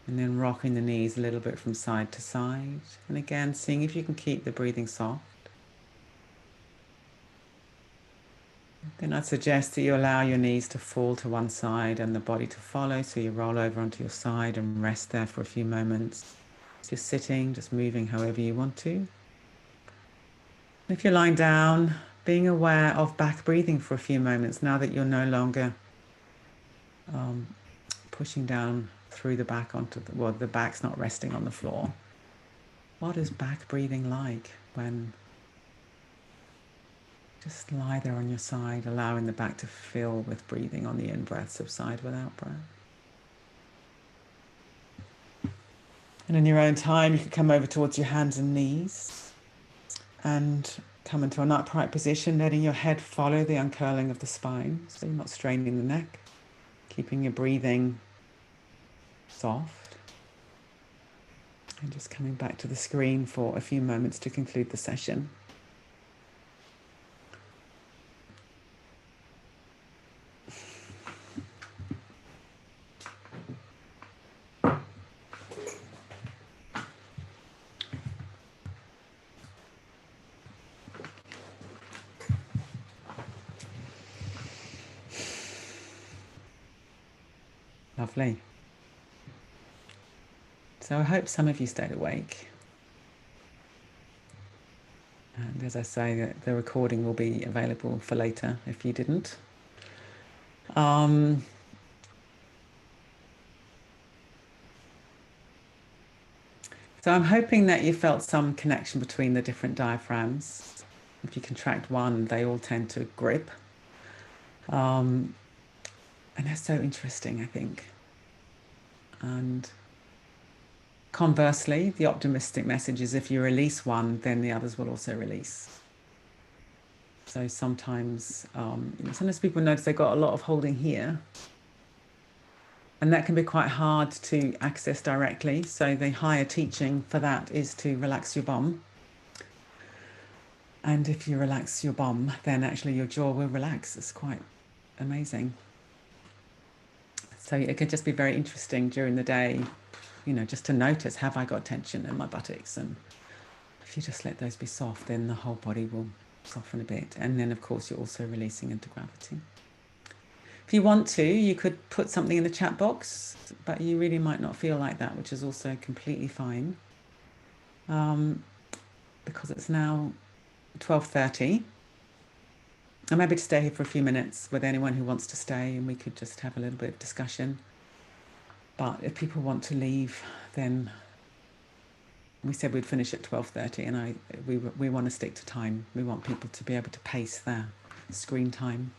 And then rocking the knees a little bit from side to side. And again, seeing if you can keep the breathing soft. Then I'd suggest that you allow your knees to fall to one side and the body to follow. So you roll over onto your side and rest there for a few moments. Just sitting, just moving however you want to. If you're lying down, being aware of back breathing for a few moments now that you're no longer pushing down through the back onto the back's not resting on the floor. What is back breathing like when just lie there on your side, allowing the back to fill with breathing on the in-breath, subside with out-breath. And in your own time, you can come over towards your hands and knees and come into an upright position, letting your head follow the uncurling of the spine. So you're not straining the neck, keeping your breathing soft. And just coming back to the screen for a few moments to conclude the session. Lovely. So I hope some of you stayed awake. And as I say, the recording will be available for later if you didn't. So I'm hoping that you felt some connection between the different diaphragms. If you contract one, they all tend to grip. And that's so interesting, I think. And conversely, the optimistic message is if you release one, then the others will also release. So sometimes, sometimes people notice they've got a lot of holding here. And that can be quite hard to access directly. So the higher teaching for that is to relax your bum. And if you relax your bum, then actually your jaw will relax. It's quite amazing. So it could just be very interesting during the day, just to notice, have I got tension in my buttocks? And if you just let those be soft, then the whole body will soften a bit. And then, of course, you're also releasing into gravity. If you want to, you could put something in the chat box, but you really might not feel like that, which is also completely fine. Because it's now 12:30. I'm happy to stay here for a few minutes with anyone who wants to stay, and we could just have a little bit of discussion. But if people want to leave, then we said we'd finish at 12:30, and we want to stick to time. We want people to be able to pace their screen time.